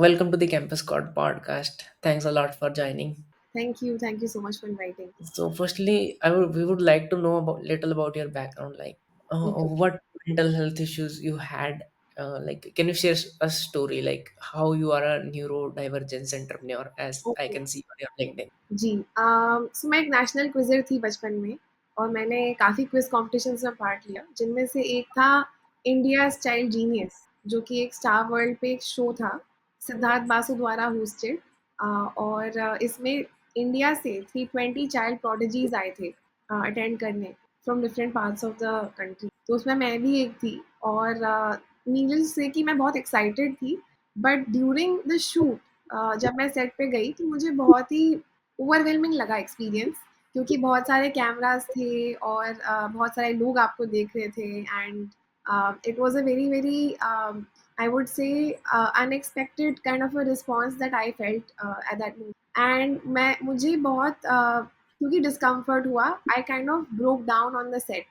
Welcome to the Campus Code podcast. Thanks a lot for joining. Thank you. Thank you so much for inviting. So, firstly, we would like to know about little about your background, like Okay. what mental health issues you had. Can you share a story, like how you are a neurodivergence entrepreneur, as I okay. can see on your LinkedIn? जी। सो मैं एक national quizzer थी बचपन में और मैंने काफ़ी quiz competitions में part लिया, जिनमें से एक था इंडियाज़ चाइल्ड जीनियस, जो कि एक स्टार वर्ल्ड पे एक शो था, सिद्धार्थ बासु द्वारा होस्टेड। और इसमें इंडिया से 320 चाइल्ड प्रोडिजीज़ आए थे अटेंड करने from different parts of the country. तो उसमें मैं भी एक थी और नीडल्स से कि मैं बहुत एक्साइटेड थी, बट ड्यूरिंग द शूट जब मैं सेट पे गई तो मुझे बहुत ही ओवरवेलमिंग लगा एक्सपीरियंस, क्योंकि बहुत सारे कैमरास थे और बहुत सारे लोग आपको देख रहे थे and it was a very very I would से unexpected kind of a response that I felt at that moment. And मैं मुझे बहुत क्योंकि डिस्कम्फर्ट हुआ, I kind of broke down on the set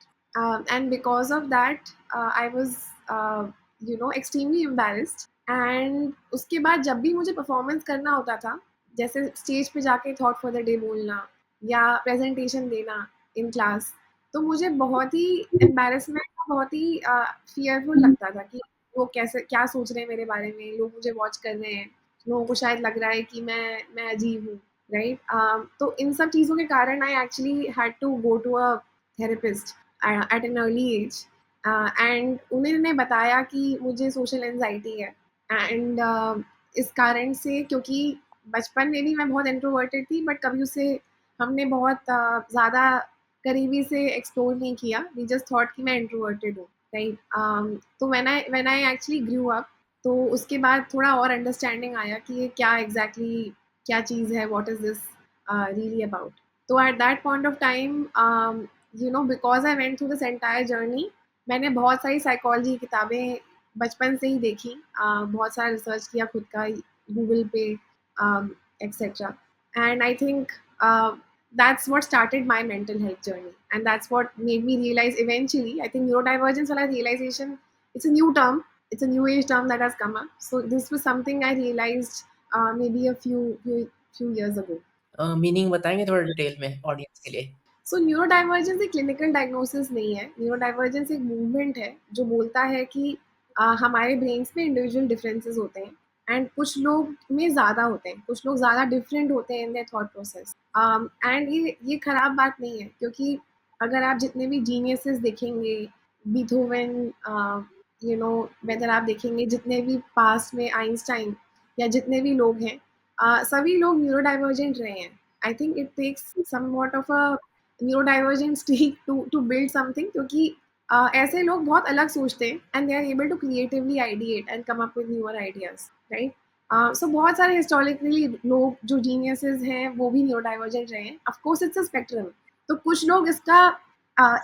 and because of that I was extremely embarrassed. And उसके बाद जब भी मुझे परफॉर्मेंस करना होता था, जैसे स्टेज पे जाके थॉट फॉर द डे बोलना या प्रेजेंटेशन देना इन क्लास, तो मुझे बहुत ही एम्बैरेसमेंट, बहुत ही फियरफुल लगता था कि वो कैसे क्या सोच रहे हैं मेरे बारे में, लोग मुझे वॉच कर रहे हैं, लोगों को शायद लग रहा है कि मैं अजीब हूँ, राइट। तो इन सब चीज़ों के कारण I actually had to go to a therapist at an early age. And उन्होंने बताया कि मुझे सोशल एंजाइटी है एंड इस कारण से, क्योंकि बचपन में भी मैं बहुत इंट्रोवर्टेड थी, बट कभी उसे हमने बहुत ज़्यादा करीबी से एक्सप्लोर नहीं किया, वी जस्ट थॉट कि मैं इंट्रोवर्टेड हूँ, राइट। तो when I actually grew up, तो उसके बाद थोड़ा और अंडरस्टैंडिंग आया कि ये क्या एग्जैक्टली exactly, क्या चीज़ है, what is this really about. तो at that point of time, because I went through this entire journey, मैंने बहुत सारी साइकोलॉजी की किताबें बचपन से ही देखी, बहुत सारा रिसर्च किया खुद का गूगल पे, etcetera. And I think that's what started my mental health journey, and that's what made me realize eventually, I think neurodivergence wala realization, it's a new term, it's a new age term that has come up. So this was something I realized maybe a few years ago. Meaning बताएंगे थोड़ा detail में audience के लिए? सो न्यूरोडाइवर्जेंस एक clinical diagnosis नहीं है, न्यूरोडाइवर्जेंस एक movement है जो बोलता है कि हमारे ब्रेन्स में इंडिविजुअल डिफरेंसेस होते हैं एंड कुछ लोग में ज़्यादा होते हैं, कुछ लोग ज़्यादा डिफरेंट होते हैं in their thought process. And ये खराब बात नहीं है, क्योंकि अगर आप जितने भी जीनियसेस देखेंगे, बीथोवन, यू नो वेदर आप देखेंगे, जितने भी पास्ट में आइंस्टाइन या जितने भी लोग हैं, सभी लोग न्यूरोडाइवर्जेंट रहे हैं। I think it takes somewhat of a neurodivergent streak to build something, क्योंकि ऐसे लोग बहुत अलग सोचते हैं and they are able to creatively ideate and come up with newer ideas, right. So बहुत सारे हिस्टोरिकली लोग जो जीनियसेस हैं वो भी न्यूरोडाइवर्जेंट रहे हैं। Of course it's a spectrum. तो कुछ लोग इसका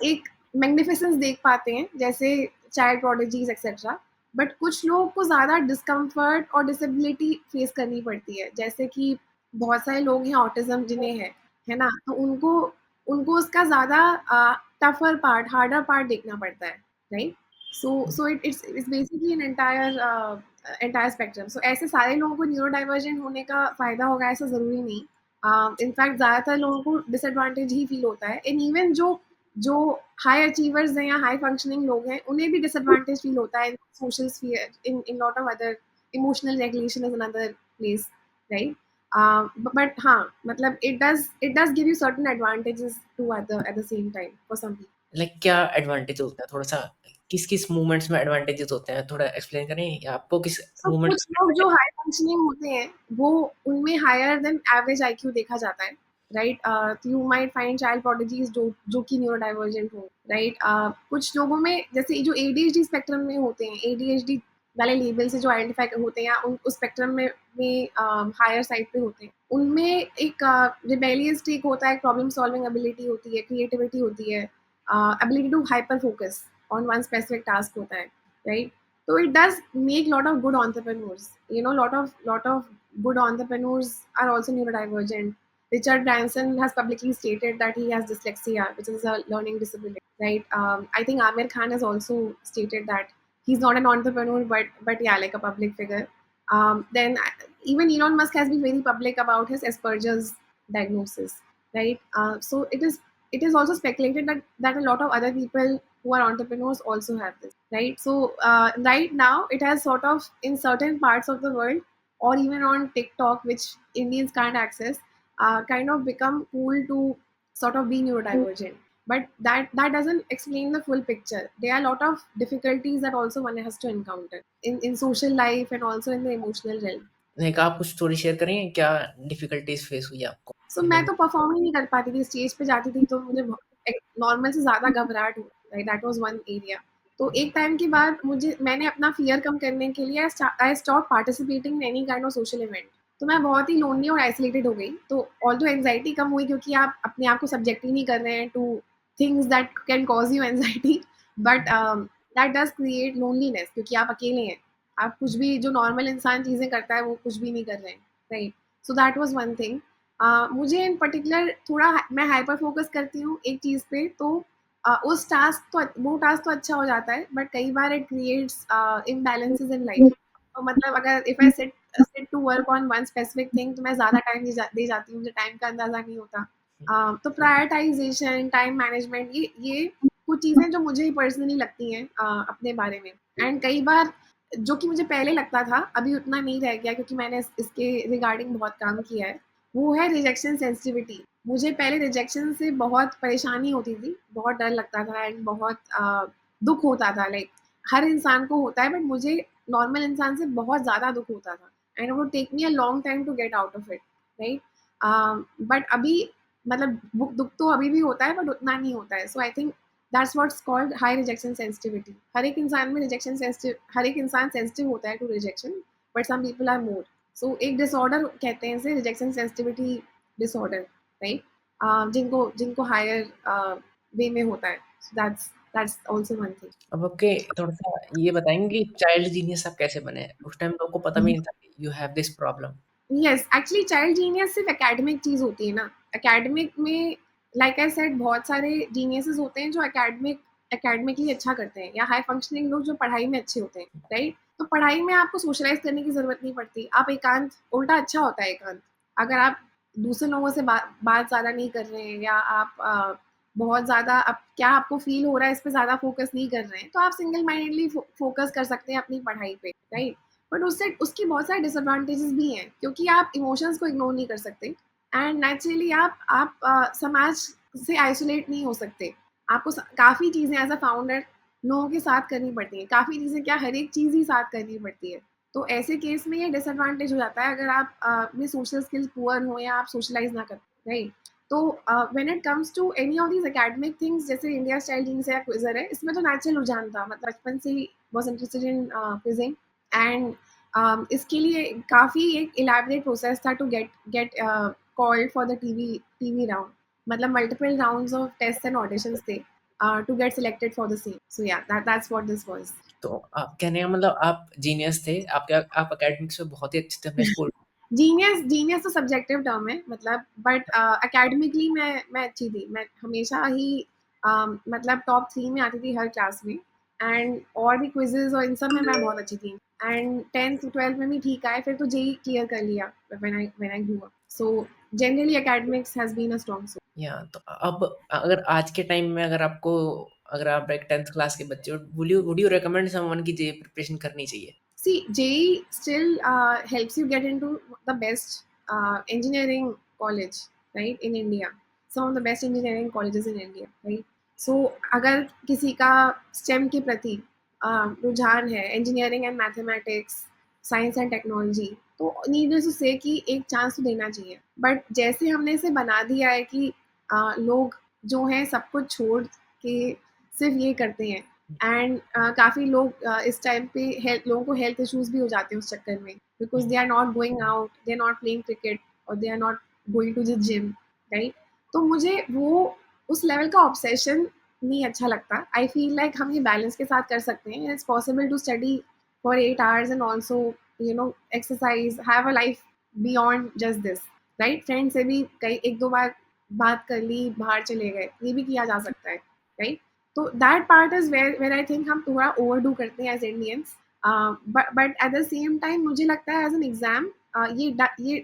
एक मैग्निफिसेंस देख पाते हैं, जैसे चाइल्ड प्रोडिजीज एक्सेट्रा, बट कुछ लोगों को ज़्यादा डिस्कम्फर्ट और डिसेबिलिटी फेस करनी पड़ती है, जैसे कि बहुत सारे लोग हैं ऑटिज्म जिन्हें है ना, तो उनको उनको उसका ज़्यादा टफर पार्ट, हार्डर पार्ट देखना पड़ता है, right. So it's basically an entire spectrum. So ऐसे सारे लोगों को न्यूरो डाइवर्जेंट होने का फ़ायदा होगा ऐसा ज़रूरी नहीं। इनफैक्ट ज़्यादातर लोगों को डिसएडवांटेज ही फील होता है, एंड इवन जो जो हाई अचीवर्स हैं या हाई फंक्शनिंग लोग हैं, उन्हें भी डिसएडवांटेज फील होता है in social sphere, in lot of other emotional regulation is another place, right. But हाँ, मतलब it does give you certain advantages too at the same time for some people. Like क्या advantage होता है, थोड़ा सा किस किस मूवमेंट्स में एडवांटेजेस होते हैं, थोड़ा एक्सप्लेन करें, या आपको किस So मूवमेंट? कुछ लोग जो हाई फंक्शनिंग होते हैं, वो उनमें हायर देन एवरेज आईक्यू देखा जाता है, राइट। तो you might find child prodigies जो कि न्यूरो डाइवर्जेंट हो, राइट। कुछ लोगों में जैसे जो एडीएचडी स्पेक्ट्रम में होते हैं, एडीएचडी वाले लेवल से जो आइडेंटिफाई होते हैं या उस स्पेक्ट्रम में हायर साइड पे होते हैं, उनमें एक रिबेलियस स्ट्रीक होता है, प्रॉब्लम सॉल्विंग एबिलिटी होती है, क्रिएटिविटी होती है, ability to hyper focus on one specific task होता है, right. So it does make lot of good entrepreneurs. Lot of good entrepreneurs are also neurodivergent. Richard Branson has publicly stated that he has dyslexia, which is a learning disability, right? I think Amir Khan has also stated that he's not an entrepreneur, but yeah, like a public figure. Then even Elon Musk has been very public about his Asperger's diagnosis, right? So it is also speculated that a lot of other people who are entrepreneurs also have this, right? So right now it has sort of in certain parts of the world or even on TikTok, which Indians can't access, kind of become cool to sort of be neurodivergent. But that doesn't explain the full picture. There are a lot of difficulties that also one has to encounter in social life and also in the emotional realm. Like आप कुछ story share करेंगे क्या difficulties face हुई आपको? सो मैं तो perform ही नहीं कर पाती थी, स्टेज पे जाती थी तो मुझे नॉर्मल से ज़्यादा घबराहट हुई, दैट वाज़ वन एरिया। तो एक टाइम के बाद मैंने अपना फ़ियर कम करने के लिए I stop participating in any kind of social event. तो मैं बहुत ही लोनली और आइसोलेटेड हो गई। तो ऑल्दो एंग्ज़ायटी कम हुई क्योंकि आप अपने आप को सब्जेक्ट ही नहीं कर रहे हैं two things that can cause you anxiety, but that does create loneliness क्योंकि आप अकेले हैं। आप कुछ भी जो नॉर्मल इंसान चीज़ें करता है, वो कुछ भी नहीं कर रहे हैं, right? So that was one thing. मुझे इन पर्टिकुलर थोड़ा मैं हाइपर फोकस करती हूँ एक चीज़ पे, तो उस टास्क तो वो टास्क तो अच्छा हो जाता है, बट कई बार it creates imbalances in life. तो मतलब अगर if I sit to work on one specific thing तो मैं ज़्यादा टाइम दे जाती हूँ, मुझे टाइम का अंदाज़ा नहीं होता। तो प्रायोरिटाइजेशन, टाइम मैनेजमेंट, ये कुछ चीज़ें जो मुझे पर्सनली लगती हैं अपने बारे में। एंड कई बार जो कि मुझे पहले लगता था, अभी उतना नहीं रह गया क्योंकि मैंने इसके रिगार्डिंग बहुत काम किया है, वो है रिजेक्शन सेंसिटिविटी। मुझे पहले रिजेक्शन से बहुत परेशानी होती थी, बहुत डर लगता था एंड बहुत दुःख होता था, लाइक हर इंसान को होता है बट मुझे नॉर्मल इंसान से बहुत ज़्यादा दुःख होता था and it would take me a long time to get out of it, right? But अभी मतलब दुःख तो अभी भी होता है बट उतना नहीं होता है। So I think that's what's called high rejection sensitivity. हर एक इंसान सेंसिटिव होता है to rejection, but some people are more. So एक डिसऑर्डर कहते हैं इसे, रिजेक्शन सेंसिटिविटी डिसऑर्डर, राइट? जिनको जिनको हायर वे में होता है। That's also one thing. अब आपके थोड़ा-सा ये बताएँगे कि चाइल्ड जीनियस आप कैसे बने? उस टाइम तो आपको पता भी नहीं था कि you have this problem. Yes, actually child genius सिर्फ एकेडमिक चीज़ होती है ना। एकेडमिक में लाइक आई सेड बहुत सारे जीनियसेस होते हैं जो एकेडमिकली अच्छा करते हैं, या हाई फंक्शनिंग लोग जो पढ़ाई में अच्छे होते हैं, राइट? तो पढ़ाई में आपको सोशलाइज़ करने की ज़रूरत नहीं पड़ती। आप एकांत, उल्टा अच्छा होता है एकांत। अगर आप दूसरे लोगों से बात ज़्यादा नहीं कर रहे हैं, या आप बहुत ज़्यादा अब क्या आपको फ़ील हो रहा है इस पे ज़्यादा फ़ोकस नहीं कर रहे हैं, तो आप सिंगल माइंडेडली फ़ोकस कर सकते हैं अपनी पढ़ाई पे, राइट? बट उससे उसके बहुत सारे डिसएडवांटेजेस भी हैं क्योंकि आप इमोशंस को इग्नोर नहीं कर सकते एंड नेचुरली आप समाज से आइसोलेट नहीं हो सकते। आपको काफ़ी चीज़ें एज अ फाउंडर लोगों के साथ करनी पड़ती हैं, काफ़ी चीज़ें क्या हर एक चीज़ ही साथ करनी पड़ती है। तो ऐसे केस में ये डिसएडवांटेज हो जाता है अगर आप अपने सोशल स्किल्स पुअर हो या आप सोशलाइज ना कर, राइट? तो when it comes to any of these academic things जैसे इंडिया स्टाइल जीन्स या क्विजर है, इसमें तो नेचुरल रुझान था, मतलब बचपन से ही was interested in quizzing and इसके लिए काफ़ी एक इलैबोरेट प्रोसेस था to get called for the TV round. मतलब multiple rounds of test and auditions थे to get selected for the same. So yeah that's what this was. तो आप कहने का मतलब आप जीनियस थे, आप एकेडमिक्स में बहुत ही अच्छे थे अपने स्कूल। जीनियस जीनियस तो सब्जेक्टिव टर्म है, मतलब बट एकेडमिकली मैं अच्छी थी। मैं हमेशा ही मतलब टॉप 3 में आती थी हर क्लास में एंड और भी क्विज़ेज़ और इन सब में मैं बहुत अच्छी थी। एंड 10th 12th में भी ठीक आए, फिर तो जेईई क्लियर कर लिया when I grew up. So generally academics has been a strong suit. या तो अब अगर आज के टाइम में अगर आप एक 10th क्लास के बच्चे हो, वुड यू रिकमेंड समवन की जेईई प्रिपरेशन करनी चाहिए? See, JEE still helps you get into the best engineering college, right, in India. Some of the best engineering colleges in India, right? So, अगर किसी का STEM के प्रति रुझान है, engineering and mathematics, science and technology, तो needless to say कि एक चांस तो देना चाहिए। बट जैसे हमने इसे बना दिया है कि लोग जो हैं सब कुछ छोड़ के सिर्फ ये करते हैं, एंड काफ़ी लोग इस टाइम पे लोगों को हेल्थ इश्यूज भी हो जाते हैं उस चक्कर में, because they are not going out, they are not playing cricket और they are not going to the gym, right? तो मुझे वो उस लेवल का ऑब्सेशन नहीं अच्छा लगता। आई फील लाइक हम ये बैलेंस के साथ कर सकते हैं। It's possible to study for 8 hours and also exercise, have a life beyond just this, right? Friend से भी कई एक दो बार बात कर ली, बाहर चले गए, ये भी किया जा सकता है, राइट? तो that part is where I think हम थोड़ा ओवरडू करते हैं as Indians. But at the same time मुझे लगता है एज एन एग्जाम ये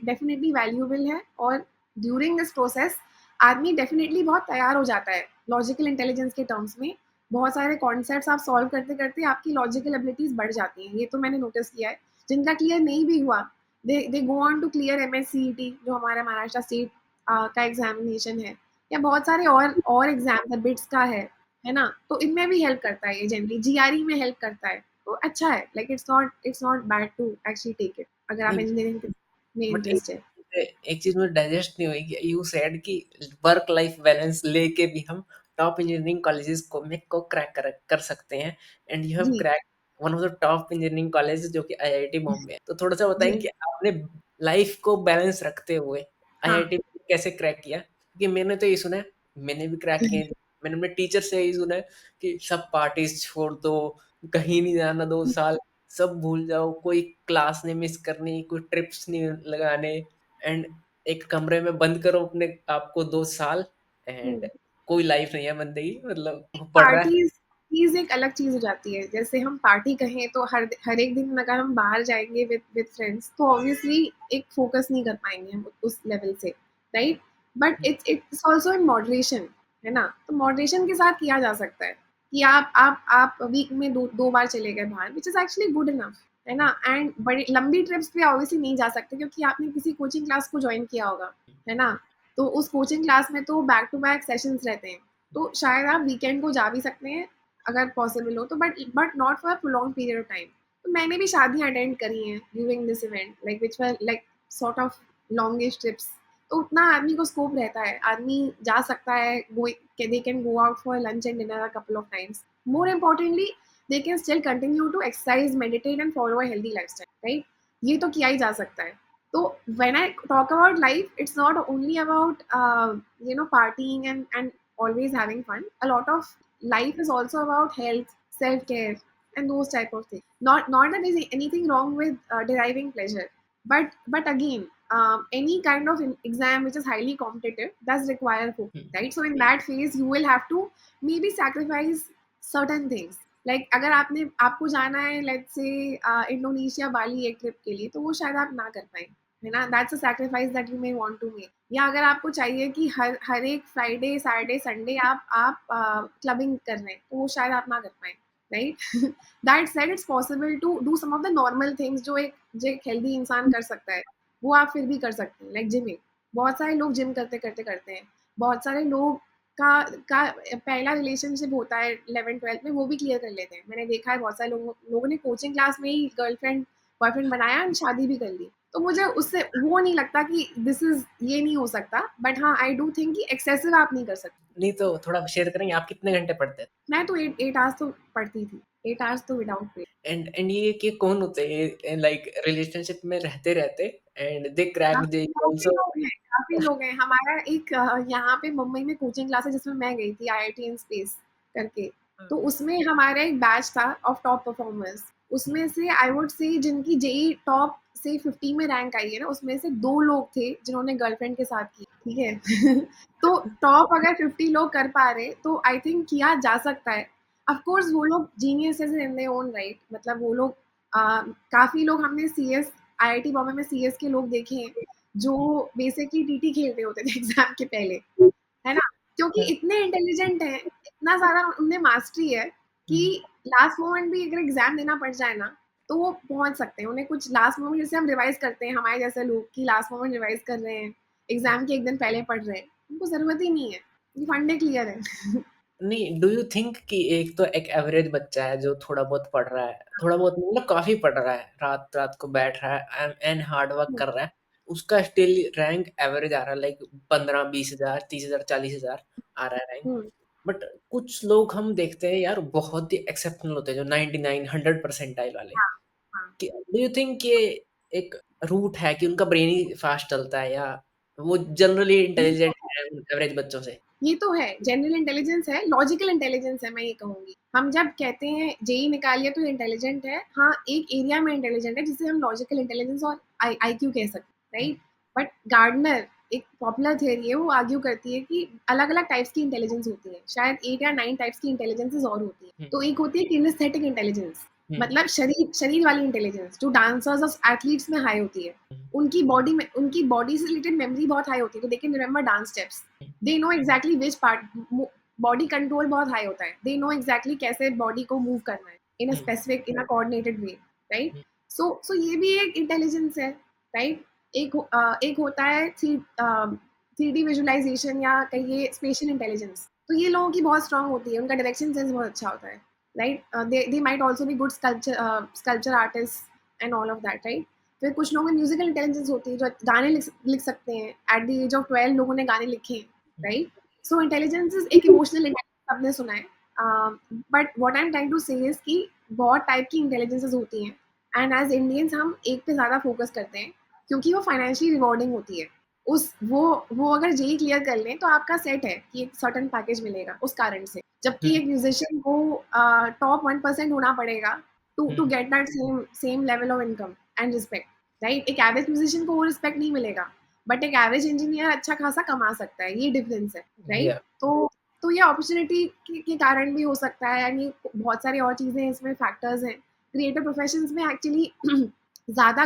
डेफिनेटली वैल्यूएबल है, और ड्यूरिंग दिस प्रोसेस आदमी डेफिनेटली बहुत तैयार हो जाता है लॉजिकल इंटेलिजेंस के टर्म्स में। बहुत सारे कॉन्सेप्ट्स आप सॉल्व करते करते आपकी लॉजिकल एबिलिटीज बढ़ जाती हैं, ये तो मैंने नोटिस किया है। जिनका क्लियर नहीं भी हुआ, दे गो ऑन टू क्लियर एमएससीईटी, जो हमारा महाराष्ट्र स्टेट का एग्जामिनेशन है, या बहुत सारे और एग्जाम है, बिट्स का है ना, तो इनमें भी हेल्प करता है, ये जनरली जीआरई में हेल्प करता है, तो अच्छा है। Like it's not bad to actually take it, अगर आप नहीं, इंजीनियरिंग में बट इंटरेस्ट है। एक चीज में डाइजेस्ट नहीं हुई कि यू सेड कि वर्क लाइफ बैलेंस लेके भी हम टॉप इंजीनियरिंग कॉलेजेस को क्रैक कर सकते हैं, एंड यू हैव जी। Crack one of the top engineering colleges जो कि आईआईटी बॉम्बे है। तो थोड़ा सा जी। बताएंगे कि आपने लाइफ को बैलेंस रखते हुए हाँ। आईआईटी कैसे क्रैक किया? क्योंकि मैंने तो ये सुना है, मैंने भी क्रैक किया, मैंने अपने टीचर से यही सुना है कि सब पार्टीज छोड़ दो, कहीं नहीं जाना 2 साल, सब भूल जाओ, कोई क्लास नहीं मिस करनी, कोई ट्रिप्स नहीं लगाने, एंड एक कमरे में बंद करो अपने आप को 2 साल, एंड हम्म। कोई लाइफ नहीं है बंदे की, मतलब वो पढ़ रहा है। पार्टीज चीज एक अलग चीज हो जाती है। जैसे हम पार्टी कहें तो हर एक दिन अगर हम बाहर जाएंगे विद फ्रेंड्स, तो ऑब्वियसली एक फोकस नहीं कर पाएंगे हम उस लेवल से, right. But it's also in moderation, है ना। तो मॉडरेशन के साथ किया जा सकता है कि आप वीक में दो बार चले गए बाहर, which is actually good enough, है ना। एंड बड़ी लंबी ट्रिप्स पे ऑब्वियसली नहीं जा सकते, क्योंकि आपने किसी कोचिंग क्लास को ज्वाइन किया होगा, है ना। तो उस कोचिंग क्लास में तो बैक टू बैक सेशंस रहते हैं, तो शायद आप वीकेंड को जा भी सकते हैं अगर पॉसिबल हो तो, but not for prolong period of time. तो मैंने भी शादियां अटेंड करी हैं during this event, like which were like sort of longest trips. तो उतना आदमी को स्कोप रहता है, आदमी जा सकता है, they can go out for lunch and dinner a couple of times. More importantly, they can still continue to exercise, meditate and follow a healthy lifestyle, right. ये तो किया ही जा सकता है। तो when I talk about life, it's not only about partying and always having fun. A lot of life is also about health, self care, and those type of things. Not that there's anything wrong with deriving pleasure, but again, any kind of exam which is highly competitive does require focus, right? So in that phase, you will have to maybe sacrifice certain things. Like अगर आपको जाना है let's say Indonesia बाली एक trip के लिए, तो वो शायद आप ना कर पाए, है ना। That's a sacrifice that you may want to make. या अगर आपको चाहिए कि हर हर एक फ्राइडे सैटरडे संडे आप क्लबिंग कर रहे हैं, तो वो शायद आप ना कर पाए, right. That said, it's possible to do some of the normal things जो एक हेल्दी इंसान कर सकता है, वो आप फिर भी कर सकते हैं, लाइक जिमिंग। बहुत सारे लोग जिम करते करते करते हैं। बहुत सारे लोग का का पहला रिलेशनशिप होता है 11th 12th में, वो भी क्लियर कर लेते हैं। मैंने देखा है बहुत सारे लोगों ने कोचिंग क्लास में ही गर्लफ्रेंड बॉयफ्रेंड बनाया और शादी भी कर ली। तो मुझे उससे वो नहीं लगता कि दिस इज ये नहीं हो सकता, बट हाँ, आई डू थिंक कि एक्सेसिव आप नहीं कर सकते। नहीं तो थोड़ा शेयर करेंगे आप कितने घंटे पढ़ते हैं? मैं तो 8 8 आवर्स तो पढ़ती थी, 8 आवर्स तो विदाउट पे। एंड ये कि कौन होते हैं लाइक रिलेशनशिप में रहते रहते एंड दे क्रैक दे काफी आल्सो? लोग हैं, काफी लोग हैं। हमारा एक यहाँ पे मुंबई में कोचिंग क्लास है जिसमें मैं गई थी, आईआईटी इन स्पेस करके। तो उसमें हमारा एक बैच था ऑफ टॉप परफॉर्मर्स। उसमें से आई वुड से जिनकी जेई टॉप से 50 में रैंक आई है ना, उसमें से 2 लोग थे जिन्होंने गर्लफ्रेंड के साथ की, ठीक है। तो टॉप अगर 50 लोग कर पा रहे, तो आई थिंक किया जा सकता है। ऑफ कोर्स वो लोग geniuses in their own right, मतलब वो लोग काफी लोग हमने सीएस, आईआईटी बॉम्बे में सीएस के लोग देखे हैं जो बेसिकली टीटी खेल रहे होते थे एग्जाम के पहले, है ना। क्योंकि इतने इंटेलिजेंट हैं, इतना सारा उनमें मास्टरी है कि लास्ट मोमेंट भी अगर एग्जाम देना पड़ जाए ना, तो वो पहुंच सकते हैं। उन्हें कुछ लास्ट मोमेंट, जैसे हम रिवाइज करते हैं हमारे जैसे लोग कि लास्ट मोमेंट रिवाइज कर रहे हैं, एग्जाम के एक दिन पहले पढ़ रहे हैं, उनको जरूरत ही नहीं है, फंडे क्लियर है। नहीं, डू यू थिंक कि एक तो एक एवरेज बच्चा है जो थोड़ा बहुत पढ़ रहा है, थोड़ा बहुत मतलब काफ़ी पढ़ रहा है, रात-रात को बैठ रहा है एंड हार्ड वर्क कर रहा है, उसका स्टिल रैंक एवरेज आ रहा है लाइक 15-20,000, 30,000, 40,000 आ रहा है रैंक। हम्म। बट कुछ लोग हम देखते हैं यार बहुत ही एक्सेप्शनल होते हैं जो 99, 100 परसेंटाइल वाले। हाँ। हाँ। कि डू यू थिंक ये एक रूट है कि उनका ब्रेन ही फास्ट चलता है, या वो जनरली ये इंटेलिजेंट तो है, है एवरेज बच्चों से? ये तो है, जनरल इंटेलिजेंस है, लॉजिकल इंटेलिजेंस है, मैं ये कहूंगी। हम जब कहते हैं जेई निकालिए तो इंटेलिजेंट है, हाँ, एक एरिया में इंटेलिजेंट है जिसे हम लॉजिकल इंटेलिजेंस और आईक्यू कह सकते हैं, राइट। बट गार्डनर, एक पॉपुलर थियरी है, वो आर्ग्यू करती है कि अलग अलग टाइप्स की इंटेलिजेंस होती है, शायद 8 या 9 टाइप्स की इंटेलिजेंसेस और होती है। हुँ, तो एक होती है किनेस्थेटिक इंटेलिजेंस, हुँ, मतलब शरीर शरीर वाली इंटेलिजेंस जो डांसर्स और एथलीट्स में हाई होती है, हुँ, उनकी बॉडी से रिलेटेड मेमोरी बहुत हाई होती है, तो they can remember dance steps. Hmm, they know exactly which part, body control बहुत हाई होता है, दे नो एग्जैक्टली कैसे बॉडी को मूव करना है in a hmm, specific in a coordinated way, right? Hmm, so ये भी एक इंटेलिजेंस है, राइट? एक होता है थ्री डी विजुअलाइजेशन या कहिए स्पेशल इंटेलिजेंस, तो ये लोगों की बहुत स्ट्रांग होती है, उनका डायरेक्शन सेंस बहुत अच्छा होता है, right? They might also be good sculpture artist and all of that, right? फिर कुछ लोगों में म्यूजिकल इंटेलिजेंस होती है जो गाने लिख सकते हैं, एट द एज ऑफ 12 लोगों ने गाने लिखे हैं, hmm, right? So intelligence is एक इमोशनल इंटेलिजेंस, आपने सुना है, but what I am trying to say is कि बहुत टाइप की इंटेलिजेंसेस होती हैं, एंड एज इंडियंस हम एक पे ज़्यादा फोकस करते हैं क्योंकि वो फाइनेंशियली रिवॉर्डिंग होती है। उस वो अगर जेई क्लियर कर लें तो आपका सेट है कि एक सर्टेन पैकेज मिलेगा उस कारण से, जबकि हुँ, एक म्यूजिशियन को टॉप 1% होना पड़ेगा to hmm, get that same same level of income and respect, right? एक एवरेज म्यूजिशियन को वो रिस्पेक्ट नहीं मिलेगा, बट एक एवरेज इंजीनियर अच्छा खासा कमा सकता है, ये डिफरेंस है, राइट? या तो ये अपॉर्चुनिटी के कारण भी हो सकता है, यानी बहुत सारी और चीज़ें इसमें फैक्टर्स हैं। क्रिएटिव प्रोफेशंस में एक्चुअली ज़्यादा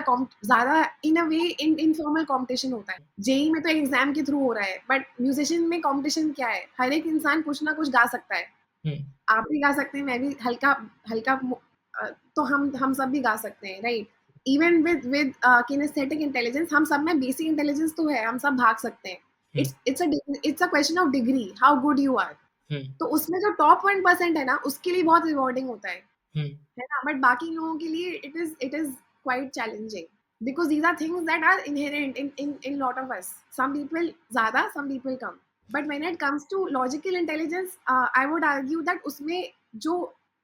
इन अ वे इनफॉर्मल कॉम्पिटिशन होता है। जेईई में तो एग्जाम के थ्रू हो रहा है, बट म्यूजिशियन में कॉम्पिटिशन क्या है? हर एक इंसान कुछ ना कुछ गा सकता है। हुँ, आप भी गा सकते हैं, मैं भी हल्का हल्का तो हम सब भी गा सकते हैं, right? Even with kinaesthetic intelligence हम सब में बेसिक इंटेलिजेंस तो है, हम सब भाग सकते हैं। Hmm, it's a question of degree, how good you are. Hmm, तो उसमें जो टॉप 1% है ना, उसके लिए बहुत रिवॉर्डिंग होता हुँ, है ना? बट बाकी लोगों के लिए it is quite challenging because these are things that are inherent in lot of us. Some people ज़्यादा, सम पीपल कम। But when it comes to logical intelligence, I would argue that उसमें जो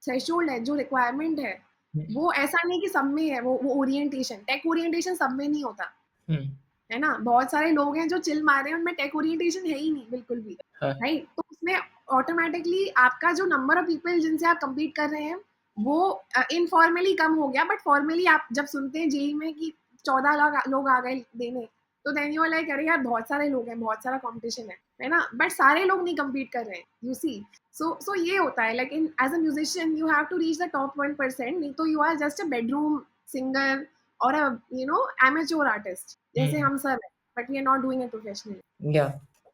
threshold है, जो requirement है, हुँ, वो ऐसा नहीं कि सब में है, वो ओरिएंटेशन, टेक ओरिएंटेशन सब में नहीं होता, हुँ, है ना? बहुत सारे लोग हैं जो चिल मार रहे हैं, उनमें टेक ओरिएंटेशन है ही नहीं बिल्कुल भी, हाँ, राइट? तो उसमें ऑटोमैटिकली आपका जो नंबर ऑफ पीपल जिनसे आप कम्पीट कर रहे हैं, वो इनफॉर्मली कम हो गया, बट फॉर्मली आप जब सुनते हैं जेईई में कि 14 लोग आ गए देने, तो देन यू आर लाइक अरे यार बहुत सारे लोग हैं, बहुत सारा कॉम्पिटिशन है ना? बट सारे लोग नहीं कम्पीट कर रहे हैं, यू सी। सो ये होता है, like in as a musician you have to reach the top 1%, नहीं तो you are just a bedroom singer और अ एमेच्योर आर्टिस्ट जैसे हुँ, हम सब हैं, but we are not doing it professionally. या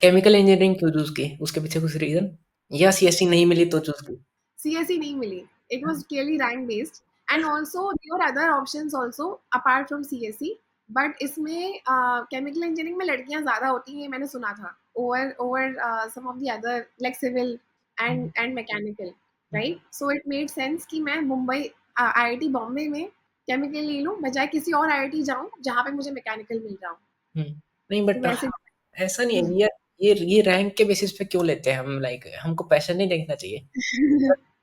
केमिकल इंजीनियरिंग क्यों चूज़ की? उसके पीछे कुछ रीज़न? या सीएससी नहीं मिली तो चूज़ की? CSE नहीं मिली, it was clearly rank based, and also there were other options also apart from CSE, but इसमें केमिकल इंजीनियरिंग में लड़कियां ज्यादा होती हैं, ये मैंने सुना था, over some of the other like civil hmm, and mechanical, hmm, right? So it made sense कि मैं मुंबई IIT बॉम्बे में केमिकल ले लूं बजाय किसी और IIT जाऊं जहां पे मुझे मैकेनिकल मिल रहा हूं। हुँ। नहीं तो बट वैसे ऐसा नहीं है ये रैंक के बेसिस पे क्यों लेते हैं हम लाइक हमको पैशन नहीं देखना चाहिए।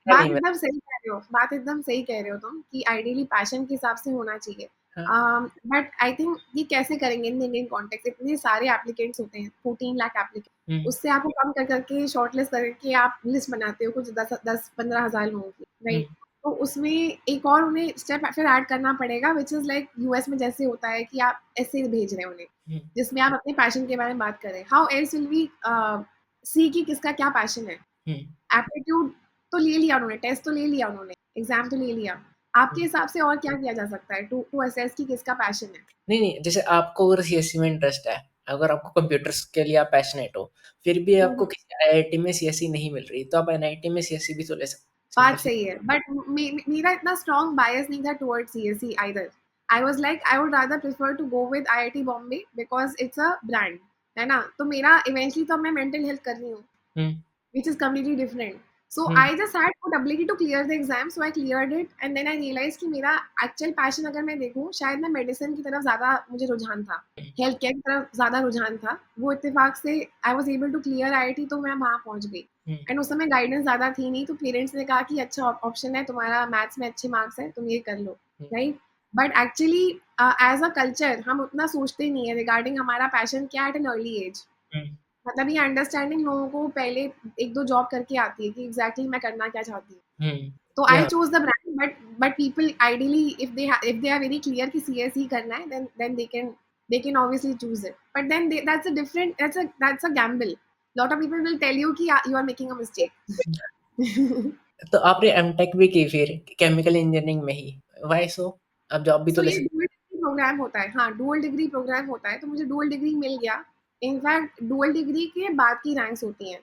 है बात नहीं मैं एकदम सही कह रहे हो, बात एकदम सही कह रहे हो तुम कि आइडियली पैशन के हिसाब से होना चाहिए। हाँ, बट आई थिंक ये कैसे करेंगे इन इंडियन कॉन्टेक्स्ट, इतने सारे एप्लीकेंट्स होते हैं, 14 लाख एप्लीकेंट, हुँ, उससे आपको कम कर करके शॉर्ट लिस्ट करके आप लिस्ट बनाते हो कुछ 10-15 हज़ार लोगों की, हुँ, राइट? तो उसमें एक और उन्हें स्टेप फिर ऐड करना पड़ेगा, विच इज़ लाइक यूएस में जैसे होता है कि आप ऐसे भेज रहे हैं उन्हें, हुँ, जिसमें आप अपने पैशन के बारे में बात करें। हाउ एल्स विल वी सी कि किसका क्या पैशन है? हुँ, एप्टीट्यूड तो ले लिया उन्होंने, टेस्ट तो ले लिया उन्होंने, एग्ज़ाम तो ले लिया। आपके हुँ। हिसाब से और क्या किया जा सकता है टू असेस कि किसका पैशन है? नहीं, नहीं, जैसे आपको अगर सीएसई में इंटरेस्ट है, अगर आपको कंप्यूटर्स के लिए आप पैशनेट हो, फिर भी हुँ, आपको हुँ। किसी आईआईटी में सीएसई नहीं मिल रही, तो आप एनआईटी में सीएसई भी तो ले सकते सिंपल बात सी सही है, बट मेरा इतना स्ट्रॉन्ग बायस नहीं था towards CSE either. I was like I would rather prefer to go with IIT Bombay because it's a brand, है ना? तो मेरा इवेंचुअली तो मैं मेंटल हेल्थ कर रही हूँ, हुँ, which is completely different. So hmm, I just had good ability to clear the exam, so I cleared it, and then I realized कि मेरा एक्चुअल पैशन अगर मैं देखूँ, शायद मैं मेडिसिन की तरफ ज़्यादा मुझे रुझान था, हुँ, हेल्थ केयर की तरफ ज़्यादा रुझान था। वो इत्तेफाक से I was able to clear IIT, तो मैं वहाँ पहुँच गई। हुँ, एंड उस समय गाइडेंस ज़्यादा थी नहीं, तो पेरेंट्स ने कहा कि अच्छा ऑप्शन है तुम्हारा, मैथ्स में अच्छे मार्क्स हैं, तुम ये कर लो, hmm, right? But actually as a culture हम उतना सोचते नहीं है रिगार्डिंग हमारा पैशन क्या है एट एन अर्ली एज। हुँ, मतलब ये अंडरस्टैंडिंग लोगों को पहले 1-2 जॉब करके आती है कि एग्ज़ैक्टली मैं करना क्या चाहती हूँ। हुँ, तो I yeah chose the brand, but people ideally if they are very clear कि सीएस ही करना है, then they can obviously choose it. But then they that's a gamble. Lot of people will tell you कि you are making a mistake. तो आपने MTech भी की फिर केमिकल इंजीनियरिंग में ही, व्हाई सो? अब जॉब भी तो सो ले ये सकते। डुअल डिग्री प्रोग्राम होता है, हाँ, डुअल डिग्री प्रोग्राम होता है, तो मुझे डुअल डिग्री मिल गया। इनफैक्ट डुअल डिग्री के बाद की रैंक्स होती हैं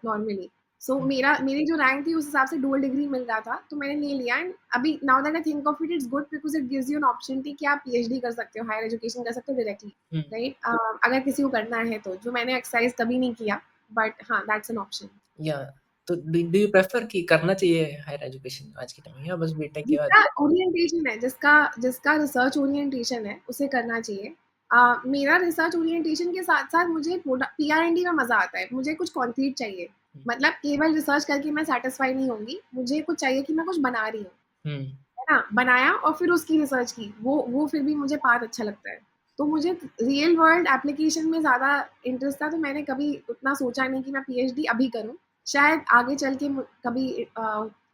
नॉर्मली। सो मेरी जो रैंक थी उस हिसाब से डुअल डिग्री मिल रहा था, तो मैंने ले लिया। एंड अभी now that I think of it, it's good because it gives you an opportunity कि आप पीएचडी कर सकते हो, हायर एजुकेशन कर सकते हो डायरेक्टली, हुँ, राइट? अगर किसी को करना है तो, जो मैंने एक्सरसाइज कभी नहीं किया, बट हाँ, दैट्स एन ऑप्शन। या तो डू यू प्रेफर कि करना चाहिए हायर एजुकेशन आज के टाइम में, या बस बीटेक के बाद? जिसका ओरिएंटेशन है, जिसका जिसका रिसर्च ओरिएंटेशन है, उसे करना चाहिए। मेरा रिसर्च ओरिएंटेशन के साथ-साथ मुझे पीआर-एन-डी में मज़ा आता है। मुझे कुछ कॉन्क्रीट चाहिए। हुँ, मतलब केवल रिसर्च करके मैं सैटिस्फाई नहीं होंगी। मुझे कुछ चाहिए कि मैं कुछ बना रही हूँ, हुँ, है ना? बनाया और फिर उसकी रिसर्च की। वो फिर भी मुझे पार्ट अच्छा लगता है। तो मुझे रियल वर्ल्ड एप्लीकेशन में ज़्यादा इंटरेस्ट था, तो मैंने कभी उतना सोचा नहीं कि मैं पीएचडी अभी करूँ। शायद आगे चल के कभी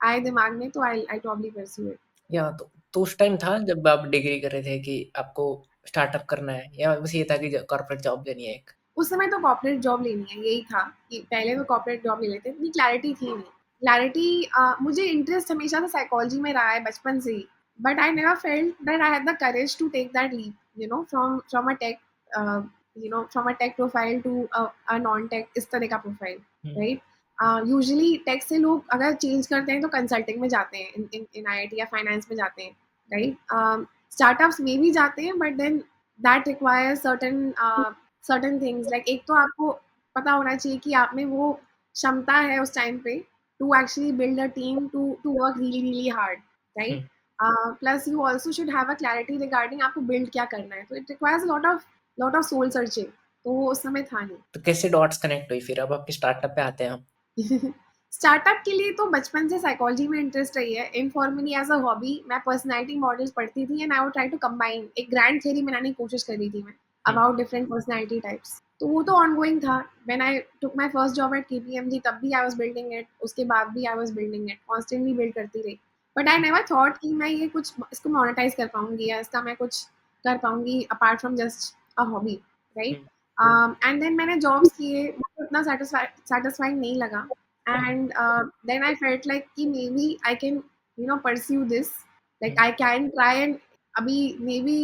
आए दिमाग में, तो आई प्रोबब्ली परस्यू इट। या तो उस टाइम था जब आप डिग्री कर रहे थे कि आपको स्टार्टअप करना है, या बस ये था कि ज कॉर्पोरेट जॉब लेनी है एक? उस समय तो कॉर्पोरेट जॉब लेनी है, यही था कि पहले तो कॉर्पोरेट जॉब ले लेते, इतनी क्लैरिटी थी नहीं। क्लैरिटी मुझे इंटरेस्ट हमेशा से साइकोलॉजी में रहा है बचपन से ही, but I never felt that I had the courage to take that leap, from a tech, from a tech profile to a non tech, इस तरह का profile, hmm, right? Usually tech से लोग अगर चेंज करते हैं तो कंसल्टिंग में जाते हैं, इन आईआईटी या फाइनेंस में जाते हैं, राइट? स्टार्टअप्स में भी जाते हैं, but then that requires certain things, like एक तो आपको पता होना चाहिए कि आप में वो क्षमता है उस टाइम पे to actually build a team to work really really hard, hmm. Right? Plus you also should have a clarity regarding आपको बिल्ड क्या करना है, तो it requires lot of soul searching, तो वो उस समय था नहीं। तो कैसे डॉट्स कनेक्ट हुई फिर? अब आपके स्टार्टअप पे आते हैं हम। स्टार्टअप के लिए तो बचपन से साइकोलॉजी में इंटरेस्ट रही है, इनफॉर्मली एज अ हॉबी मैं पर्सनालिटी मॉडल्स पढ़ती थी, and I would try to combine एक ग्रैंड थ्योरी बनाने की कोशिश कर रही थी मैं, hmm, about different personality types. तो वो तो ऑनगोइंग था। When I took my first job at KPMG, तब भी आई वाज बिल्डिंग इट, उसके बाद भी I was building it, constantly build करती रही। बट आई नेवर थॉट कि मैं ये कुछ इसको मोनेटाइज कर पाऊंगी, या इसका मैं कुछ कर पाऊंगी apart from just a hobby, right? Hmm, and then मैंने जॉब्स किए, मुझे उतना सेटिस्फाइंग नहीं लगा। हुँ, And then I felt like कि maybe I can pursue this, like hmm, I can try, and अभी maybe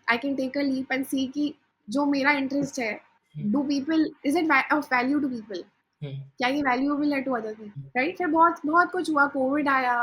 I can take a leap and see कि जो मेरा इंटरेस्ट है, हुँ, do people, is it of value to people, हुँ, क्या ये valuable है to other hmm, people, right? फिर बहुत बहुत कुछ हुआ, कोविड आया,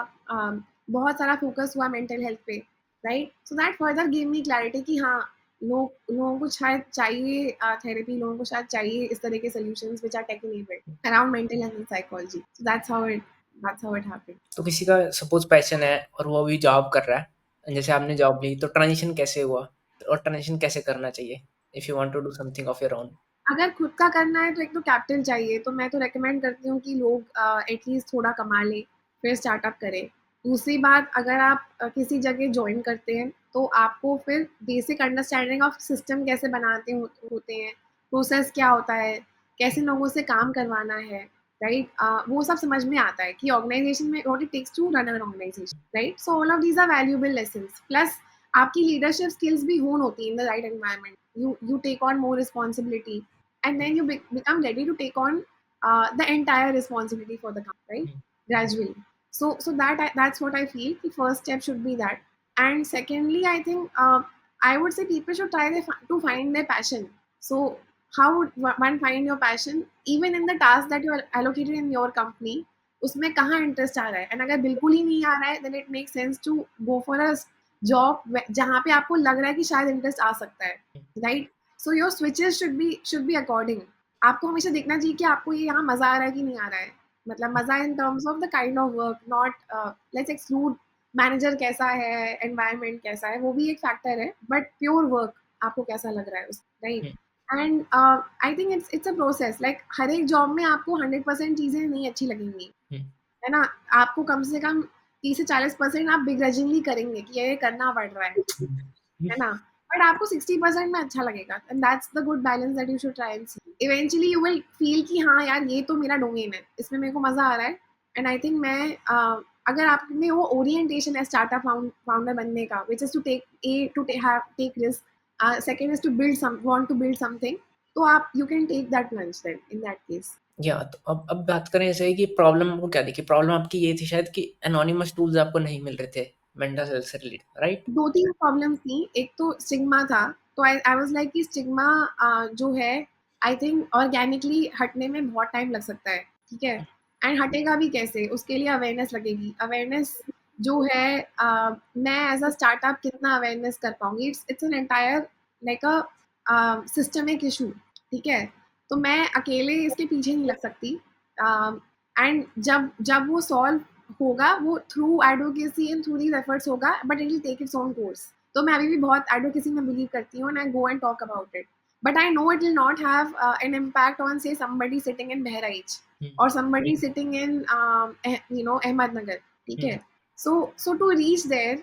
बहुत सारा फोकस हुआ मेंटल हेल्थ पे, right? So that further give me clarity कि हाँ, लोगों को शायद चाहिए थेरेपी, लोगों को शायद चाहिए इस तरह के solutions which are tech enabled around mental health and psychology, so that's how it happened. तो किसी का सपोज़ पैशन है और वो अभी जॉब कर रहा है, जैसे आपने जॉब ली, तो ट्रांज़िशन कैसे हुआ? और ट्रांज़िशन कैसे करना चाहिए? If you want to do something of your own? अगर खुद का करना है तो एक तो कैपिटल चाहिए, तो मैं तो रिकमेंड करती हूँ कि लोग एटलीस्ट थोड़ा कमा लें, फिर स्टार्टअप करें। दूसरी बात, अगर आप किसी जगह जॉइन करते हैं, तो आपको फिर बेसिक अंडरस्टैंडिंग ऑफ सिस्टम कैसे बनाते होते हैं, प्रोसेस क्या होता है, कैसे लोगों से काम करवाना है, राइट? वो सब समझ में आता है कि ऑर्गेनाइजेशन में what it takes to run an organisation, right? So all of these are valuable lessons. Plus आपकी लीडरशिप स्किल्स भी होन होती है in the right environment. You take on more responsibility, and then you become ready to take on the entire responsibility for the company, right? Hmm, Gradually. So that's what I feel. The first step should be that, and secondly, I think I would say people should try to find their passion. So how would one find your passion? Even in the task that you are allocated in your company, उसमें कहाँ interest आ रहा है, and अगर बिल्कुल ही नहीं आ रहा है, then it make sense to go for a job जहाँ पे आपको लग रहा है कि शायद इंटरेस्ट आ सकता है, hmm, right? So your switches should be according. आपको हमेशा देखना चाहिए कि आपको ये यहाँ मजा आ रहा है कि नहीं आ रहा है, मतलब मजा इन terms of the kind of work, not let's exclude manager कैसा है, एनवायरनमेंट कैसा है, वो भी एक फैक्टर है, बट प्योर वर्क आपको कैसा लग रहा है, right? Hmm, and I think it's a process, like हर एक जॉब में आपको 100% चीजें नहीं अच्छी लगेंगी, हुँ, है ना? आपको कम से कम 30 से 40% आप बिग्रजिंगली करेंगे कि ये करना पड़ रहा हुँ, है ना? बट आपको 60% में अच्छा लगेगा, and that's the good balance that you should try and see. Eventually you will feel कि हाँ यार, ये तो मेरा डोमेन है, इसमें मेरे को मजा आ रहा है। एंड आई थिंक अगर आप में वो ओरिएंटेशन है स्टार्टअप फाउंडर बनने का, which is to take risk, second is to build some want to build something, तो आप you can take that plunge then in that case. या तो अब बात करें ऐसे कि प्रॉब्लम आपको क्या दिखी? प्रॉब्लम आपकी ये थी शायद कि एनोनिमस टूल्स आपको नहीं मिल रहे थे मेंटल हेल्थ से रिलेटेड, राइट? 2-3 प्रॉब्लम्स थी। एक तो स्टिग्मा था, तो आई आई वाज़ लाइक कि स्टिग्मा जो है आई थिंक ऑर्गेनिकली हटने में बहुत टाइम लग सकता है, ठीक है? एंड हटेगा भी कैसे? उसके लिए अवेयरनेस लगेगी। अवेयरनेस जो है मैं एज़ अ स्टार्टअप कितना अवेयरनेस कर पाऊँगी? It's it's an entire like a systemic issue, ठीक है? तो मैं अकेले इसके पीछे नहीं लग सकती। एंड जब जब वो सॉल्व होगा वो through advocacy and through these efforts होगा, but it will take its own course. तो मैं अभी भी बहुत एडवोकेसी में बिलीव करती हूँ and I go and talk about it, but I know it will not have an impact on से somebody sitting in Bahraich hmm, or somebody sitting in Ahmednagar, ठीक हुँ, है? So to reach there,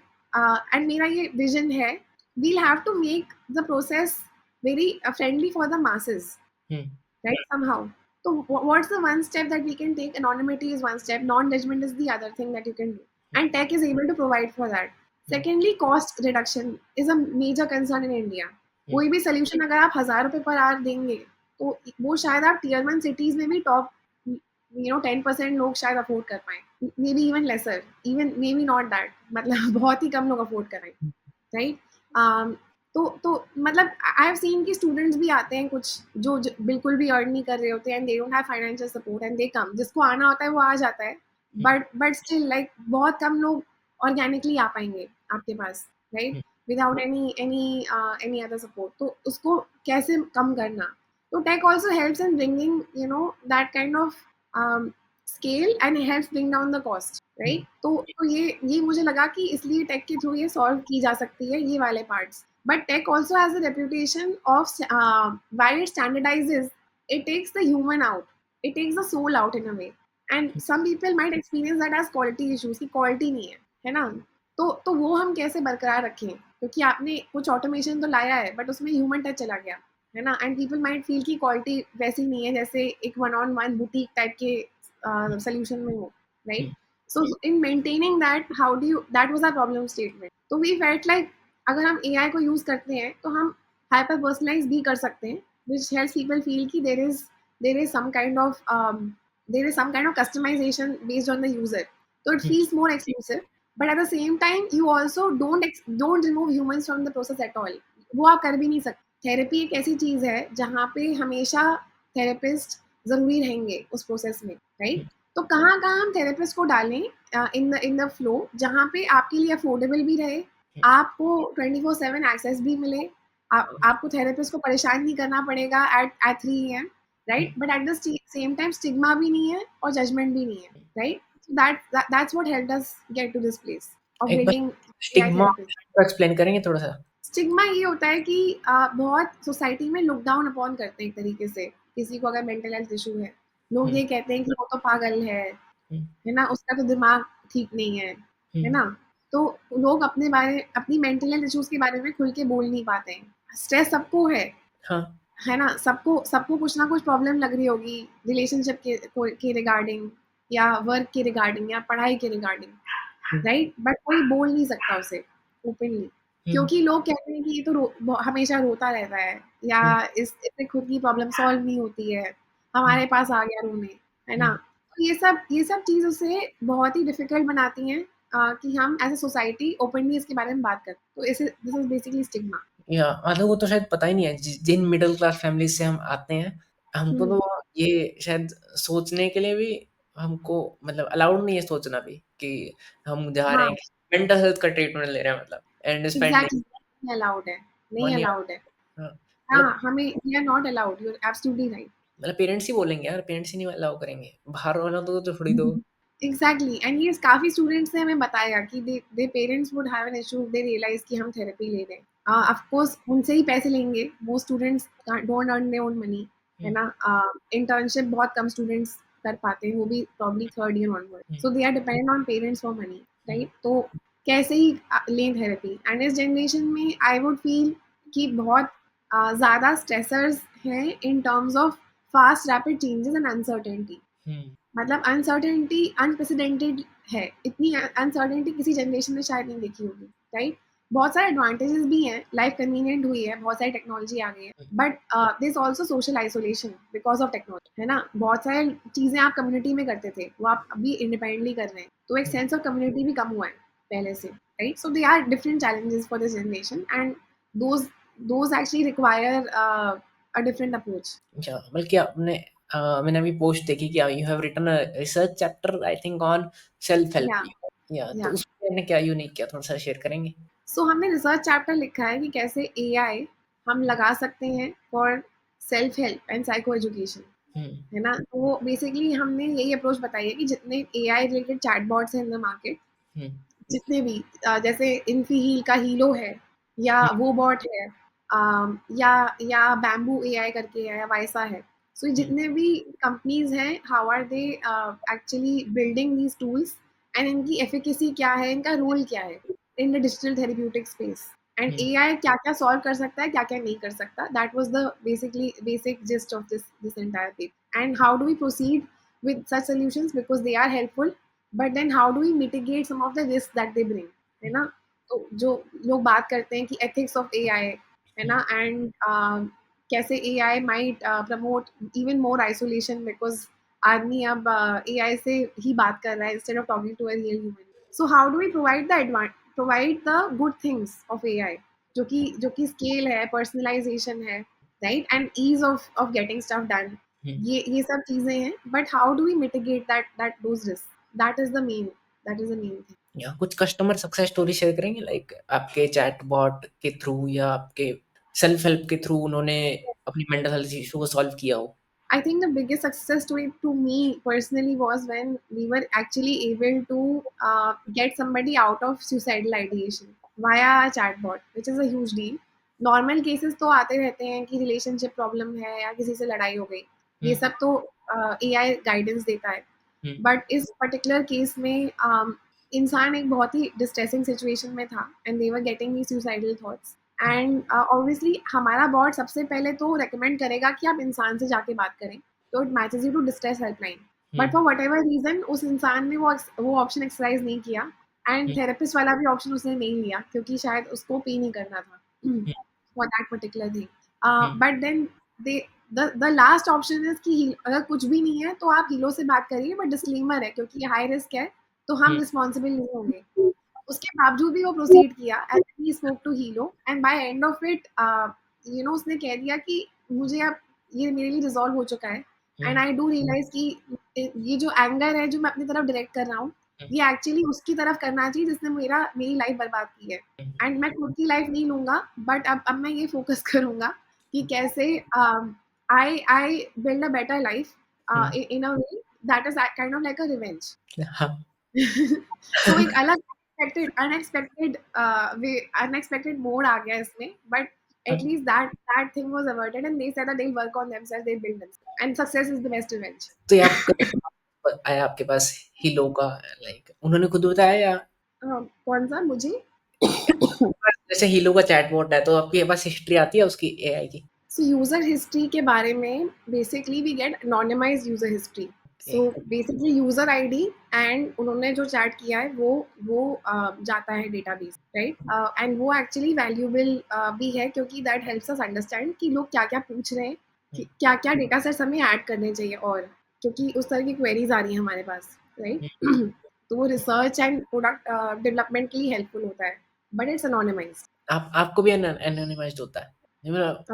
and मेरा ये vision है, we'll have to make the process very friendly for the masses, hmm, right? Somehow. So what's the one step that we can take? Anonymity is one step, non-judgment is the other thing that you can do, hmm, and tech is able to provide for that. Hmm, Secondly, cost reduction is a major concern in India. हुँ, कोई भी solution अगर आप 1000 रुपए per hour देंगे, तो वो शायद आप टीयर 1 सिटीज में भी टॉप 10% लोग शायद अफोर्ड कर पाए, may be even laser, even may be not that, मतलब बहुत ही कम लोग अफोर्ड कर रहे हैं, हुँ, राइट? um, तो मतलब आई हैव सीन कि स्टूडेंट्स भी आते हैं कुछ जो बिल्कुल भी अर्न नहीं कर रहे होते and they don't have financial support and they come, जिसको आना होता है वो आ जाता है, हुँ, बट स्टिल लाइक बहुत कम लोग ऑर्गेनिकली आ पाएंगे आपके पास, right? Without any other support, तो उसको कैसे कम करना? तो tech also helps in bringing that kind of scale and helps bring down the cost, hmm, right? तो ये मुझे लगा कि इसलिए टेक के थ्रू ये सॉल्व की जा सकती है ये वाले parts, but tech also has a reputation of while it standardizes, it takes the human out, it takes the soul out in a way, and some people might experience that as quality issues की quality नहीं है ना? तो वो हम कैसे बरकरार रखें, क्योंकि आपने कुछ ऑटोमेशन तो लाया है बट उसमें ह्यूमन टच चला गया, है ना? एंड पीपल माइट फील की क्वालिटी वैसी नहीं है जैसे एक one on one boutique type के सोल्यूशन में हो, hmm, right? So in maintaining that, how do you, that was our problem statement. तो वी फेल्ट लाइक अगर हम एआई को यूज करते हैं तो हम हाइपर पर्सनलाइज भी कर सकते हैं, विच हेल्प्स पीपल फील कि there is some kind of customisation based on the user, तो it hmm, feels more exclusive, but at the same time you also don't remove humans from the process at all. वो आप कर भी नहीं सकते। Therapy एक ऐसी चीज है जहाँ पे हमेशा थेरेपिस्ट जरूरी रहेंगे उस प्रोसेस में, राइट? हुँ, तो कहाँ कहाँ हम थेरेपिस्ट को डालें इन द फ्लो, जहाँ पे आपके लिए अफोर्डेबल भी रहे, हुँ, आपको 24/7 एक्सेस भी मिले, आपको थेरेपिस्ट को परेशान नहीं करना पड़ेगा at 3 AM, hmm, right? But at the same time stigma भी नहीं है और जजमेंट भी नहीं है, right? So that's what helped us get to this place of एक बार bringing AI stigma therapist. Explain करेंगे थोड़ा-सा? स्टिग्मा ये होता है कि बहुत सोसाइटी में लुक डाउन अपॉन करते हैं एक तरीके से, किसी को अगर मेंटल हेल्थ इशू है, लोग हुँ, ये कहते हैं कि वो तो पागल हुँ, है ना? उसका तो दिमाग ठीक नहीं हुँ, है ना? तो लोग अपनी मेंटल हेल्थ इश्यूज़ के बारे में खुल के बोल नहीं पाते हैं। स्ट्रेस सबको हाँ, है ना? सबको सबको कुछ ना कुछ प्रॉब्लम लग रही होगी, रिलेशनशिप के रिगार्डिंग, या वर्क के रिगार्डिंग, या पढ़ाई के रिगार्डिंग, हुँ, राइट? बट कोई बोल नहीं सकता उसे ओपनली, हुँ, क्योंकि लोग कहते हैं कि ये तो हमेशा रोता रहता है, या हुँ, इससे खुद की प्रॉब्लम सॉल्व नहीं होती है, हुँ, हमारे पास आ गया रोने, है हुँ। ना? तो ये सब चीज़ उसे बहुत ही डिफिकल्ट बनाती हैं कि हम एज़ अ सोसाइटी ओपनली इसके बारे में बात करें। तो इसे दिस इज़ बेसिकली स्टिग्मा। या आधों को तो शायद पता ही नहीं है जिन मिडिल क्लास फैमिली से हम आते हैं, हमको हुँ, तो ये शायद सोचने के लिए भी हमको मतलब अलाउड नहीं है सोचना भी कि हम जा रहे हाँ, हैं मेंटल हेल्थ का ट्रीटमेंट ले रहे हैं मतलब एंड स्पेंड नहीं एग्ज़ैक्टली नहीं अलाउड है, नहीं मनी अलाउड है। हाँ, मतलब हाँ, हमें we are not allowed, you are absolutely right. मतलब पेरेंट्स ही बोलेंगे यार पेरेंट्स ही नहीं अलाउ करेंगे बाहर वाला तो थोड़ी दो एग्जैक्टली, एंड ये काफी स्टूडेंट्स ने हमें बताया कि they parents would have an issue, they realise कि हम थेरेपी ले रहे हैं, ऑफ कोर्स उनसे ही पैसे लेंगे, वो students don't earn their own money, है हुँ, ना? इंटर्नशिप बहुत कम स्टूडेंट्स कर पाते हैं, वो भी probably third year onward, hmm, so they are dependent on parents for money, hmm, right? तो कैसे ही लें थेरेपी, एंड इस जनरेशन में आई वुड फील कि बहुत ज्यादा स्ट्रेसर्स हैं in terms of fast rapid changes and uncertainty. Hmm, मतलब अनसर्टेनिटी अनप्रेसिडेंटेड है, इतनी अनसर्टेनिटी किसी जनरेशन ने शायद नहीं देखी होगी, राइट? बहुत सारे एडवांटेजेस भी हैं, लाइफ कन्वीनियंट हुई है, बहुत सारी टेक्नोलॉजी आ गई है, hmm, but there is also social isolation because of technology, है ना? बहुत सारी चीज़ें आप कम्युनिटी में करते थे, वो आप अभी इंडिपेंडेंटली कर रहे हैं, तो एक हुँ। सेंस ऑफ कम्युनिटी भी कम हुआ है पहले से, right? So they are different challenges for this generation and those those actually require a different approach. अच्छा, बल्कि आपने मैंने अभी पोस्ट देखी कि you have written a research chapter I think on self help. या या तो या उसमें आपने क्या यूनिक किया, थोड़ा-सा शेयर करेंगे? सो हमने रिसर्च चैप्टर लिखा है कि कैसे एआई हम लगा सकते हैं for self help and psycho education, hmm, है ना? तो बेसिकली हमने यही अप्रोच बताई है कि जितने एआई रिलेटेड चैटबॉट्स हैं इन द मार्केट, हुँ, जितने भी जैसे इन्फी हील का हीलो है या हुँ, वो बॉट है, या बैम्बू एआई करके है या वाइसा है। सो हुँ, जितने भी कंपनीज हैं, how are they actually building these tools and इनकी एफिकेसी क्या है, इनका रोल क्या है in the digital therapeutic space, and hmm, AI क्या क्या सॉल्व कर सकता है, क्या क्या नहीं कर सकता। That was the basically basic gist of this entire paper, and how do we proceed with such solutions because they are helpful, but then how do we mitigate some of the risks that they bring, है हुँ, ना? तो जो लोग बात करते हैं कि ethics of AI, है हुँ, ना, and कैसे AI might promote even more isolation because आदमी अब AI से ही बात कर रहा है instead of talking to a real human. So how do we provide the good things of AI, जो कि scale है, personalization है, right, and ease of getting stuff done. हुँ। ये सब चीजें हैं, but how do we mitigate that those risk, that is the main thing. या कुछ कस्टमर सक्सेस स्टोरी शेयर करेंगे, लाइक आपके चैटबॉट के थ्रू या आपके सेल्फ हेल्प के थ्रू उन्होंने अपनी मेंटल हेल्थ इशू को सॉल्व किया हो? I think the biggest success story to me personally was when we were actually able to get somebody out of suicidal ideation via a chatbot, which is a huge deal. Normal cases तो आते रहते हैं कि relationship problem है या किसी से लड़ाई हो गई, ये हुँ, सब तो एआई गाइडेंस देता है। हुँ, बट इस पर्टिकुलर केस में इंसान एक बहुत ही डिस्ट्रेसिंग सिचुएशन में था and they were getting the suicidal thoughts, hmm, and obviously हमारा बॉट सबसे पहले तो रेकमेंड करेगा कि आप इंसान से जाके बात करें, तो it matches you to distress helpline. Hmm, but for whatever reason उस इंसान ने वो ऑप्शन एक्सरसाइज नहीं किया, एंड हुँ, थेरेपिस्ट वाला भी ऑप्शन उसने नहीं लिया क्योंकि शायद उसको पे नहीं करना था hmm, for that particular thing. Hmm, but then they the last option is कि अगर कुछ भी नहीं है तो आप हीलो से बात करिए, बट डिस्क्लेमर है क्योंकि ये हाई रिस्क है, तो हम हुँ, रिस्पॉन्सिबल नहीं होंगे। उसके बावजूद भी वो प्रोसीड किया and he spoke to Healo, and by end of it उसने कह दिया कि मुझे अब ये मेरे लिए रिजॉल्व हो चुका है, हुँ, एंड आई डू रियलाइज कि ये जो एंगर है जो मैं अपनी तरफ डायरेक्ट कर रहा हूँ, हुँ, ये एक्चुअली उसकी तरफ करना चाहिए जिसने मेरी लाइफ बर्बाद की है, हुँ, एंड मैं खुद की लाइफ नहीं लूंगा, बट अब मैं ये फोकस करूंगा कि कैसे I build a better life hmm, in a way that is kind of like a revenge. हाँ, तो एक अलग अनएक्सपेक्टेड मोड आ गया इसमें, बट हाँ। At least that thing was averted and they said that they will work on themselves, they build themselves and success is the best revenge. तो ये आप आया आपके पास हीलो का, लाइक उन्होंने खुद बताया या कौन सा मुझे? जैसे हीलो का चैटबॉट है तो आपके पास हिस्ट्री आती है उसकी एआई की? सो यूजर हिस्ट्री के बारे में basically we get anonymised user history. Okay, so basically user ID and उन्होंने जो चैट किया है वो जाता है डेटाबेस, राइट, एंड वो एक्चुअली वैल्यूएबल भी है क्योंकि दैट हेल्प्स अस अंडरस्टैंड कि लोग क्या क्या पूछ रहे हैं, हुँ, क्या क्या डेटा सेट्स हमें ऐड करने चाहिए, और क्योंकि उस तरह की क्वेरीज आ रही है हमारे पास, राइट। हुँ। तो वो रिसर्च एंड प्रोडक्ट डेवलपमेंट के लिए हेल्पफुल होता है, बट इट्स एनोनिमाइज्ड। आप आपको भी एनोनिमाइज़्ड होता है? नहीं मतलब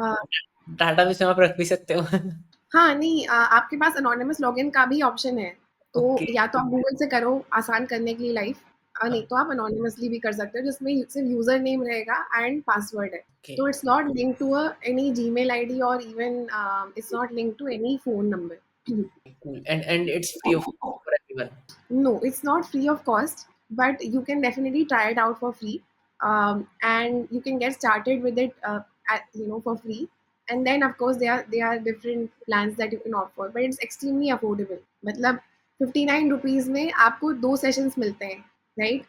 डाटाबेस में आप रख भी सकते हो। हाँ, नहीं, आपके पास एनोनिमस लॉगिन का भी ऑप्शन है, तो ओके, या तो आप गूगल से करो आसान करने के लिए लाइफ, हाँ, नहीं तो आप एनोनिमसली भी कर सकते हो जिसमें सिर्फ यूज़र नेम रहेगा एंड पासवर्ड है। ओके, तो it's not linked to any Gmail ID और even it's not linked to any phone number. Cool and it's free of for everyone. No, it's not free of cost, but you can definitely try it out for free, and you can get started with it, for free. And then of course there are different plans that you can opt for, but it's extremely affordable. मतलब 59 rupees में आपको 2 sessions मिलते हैं, right?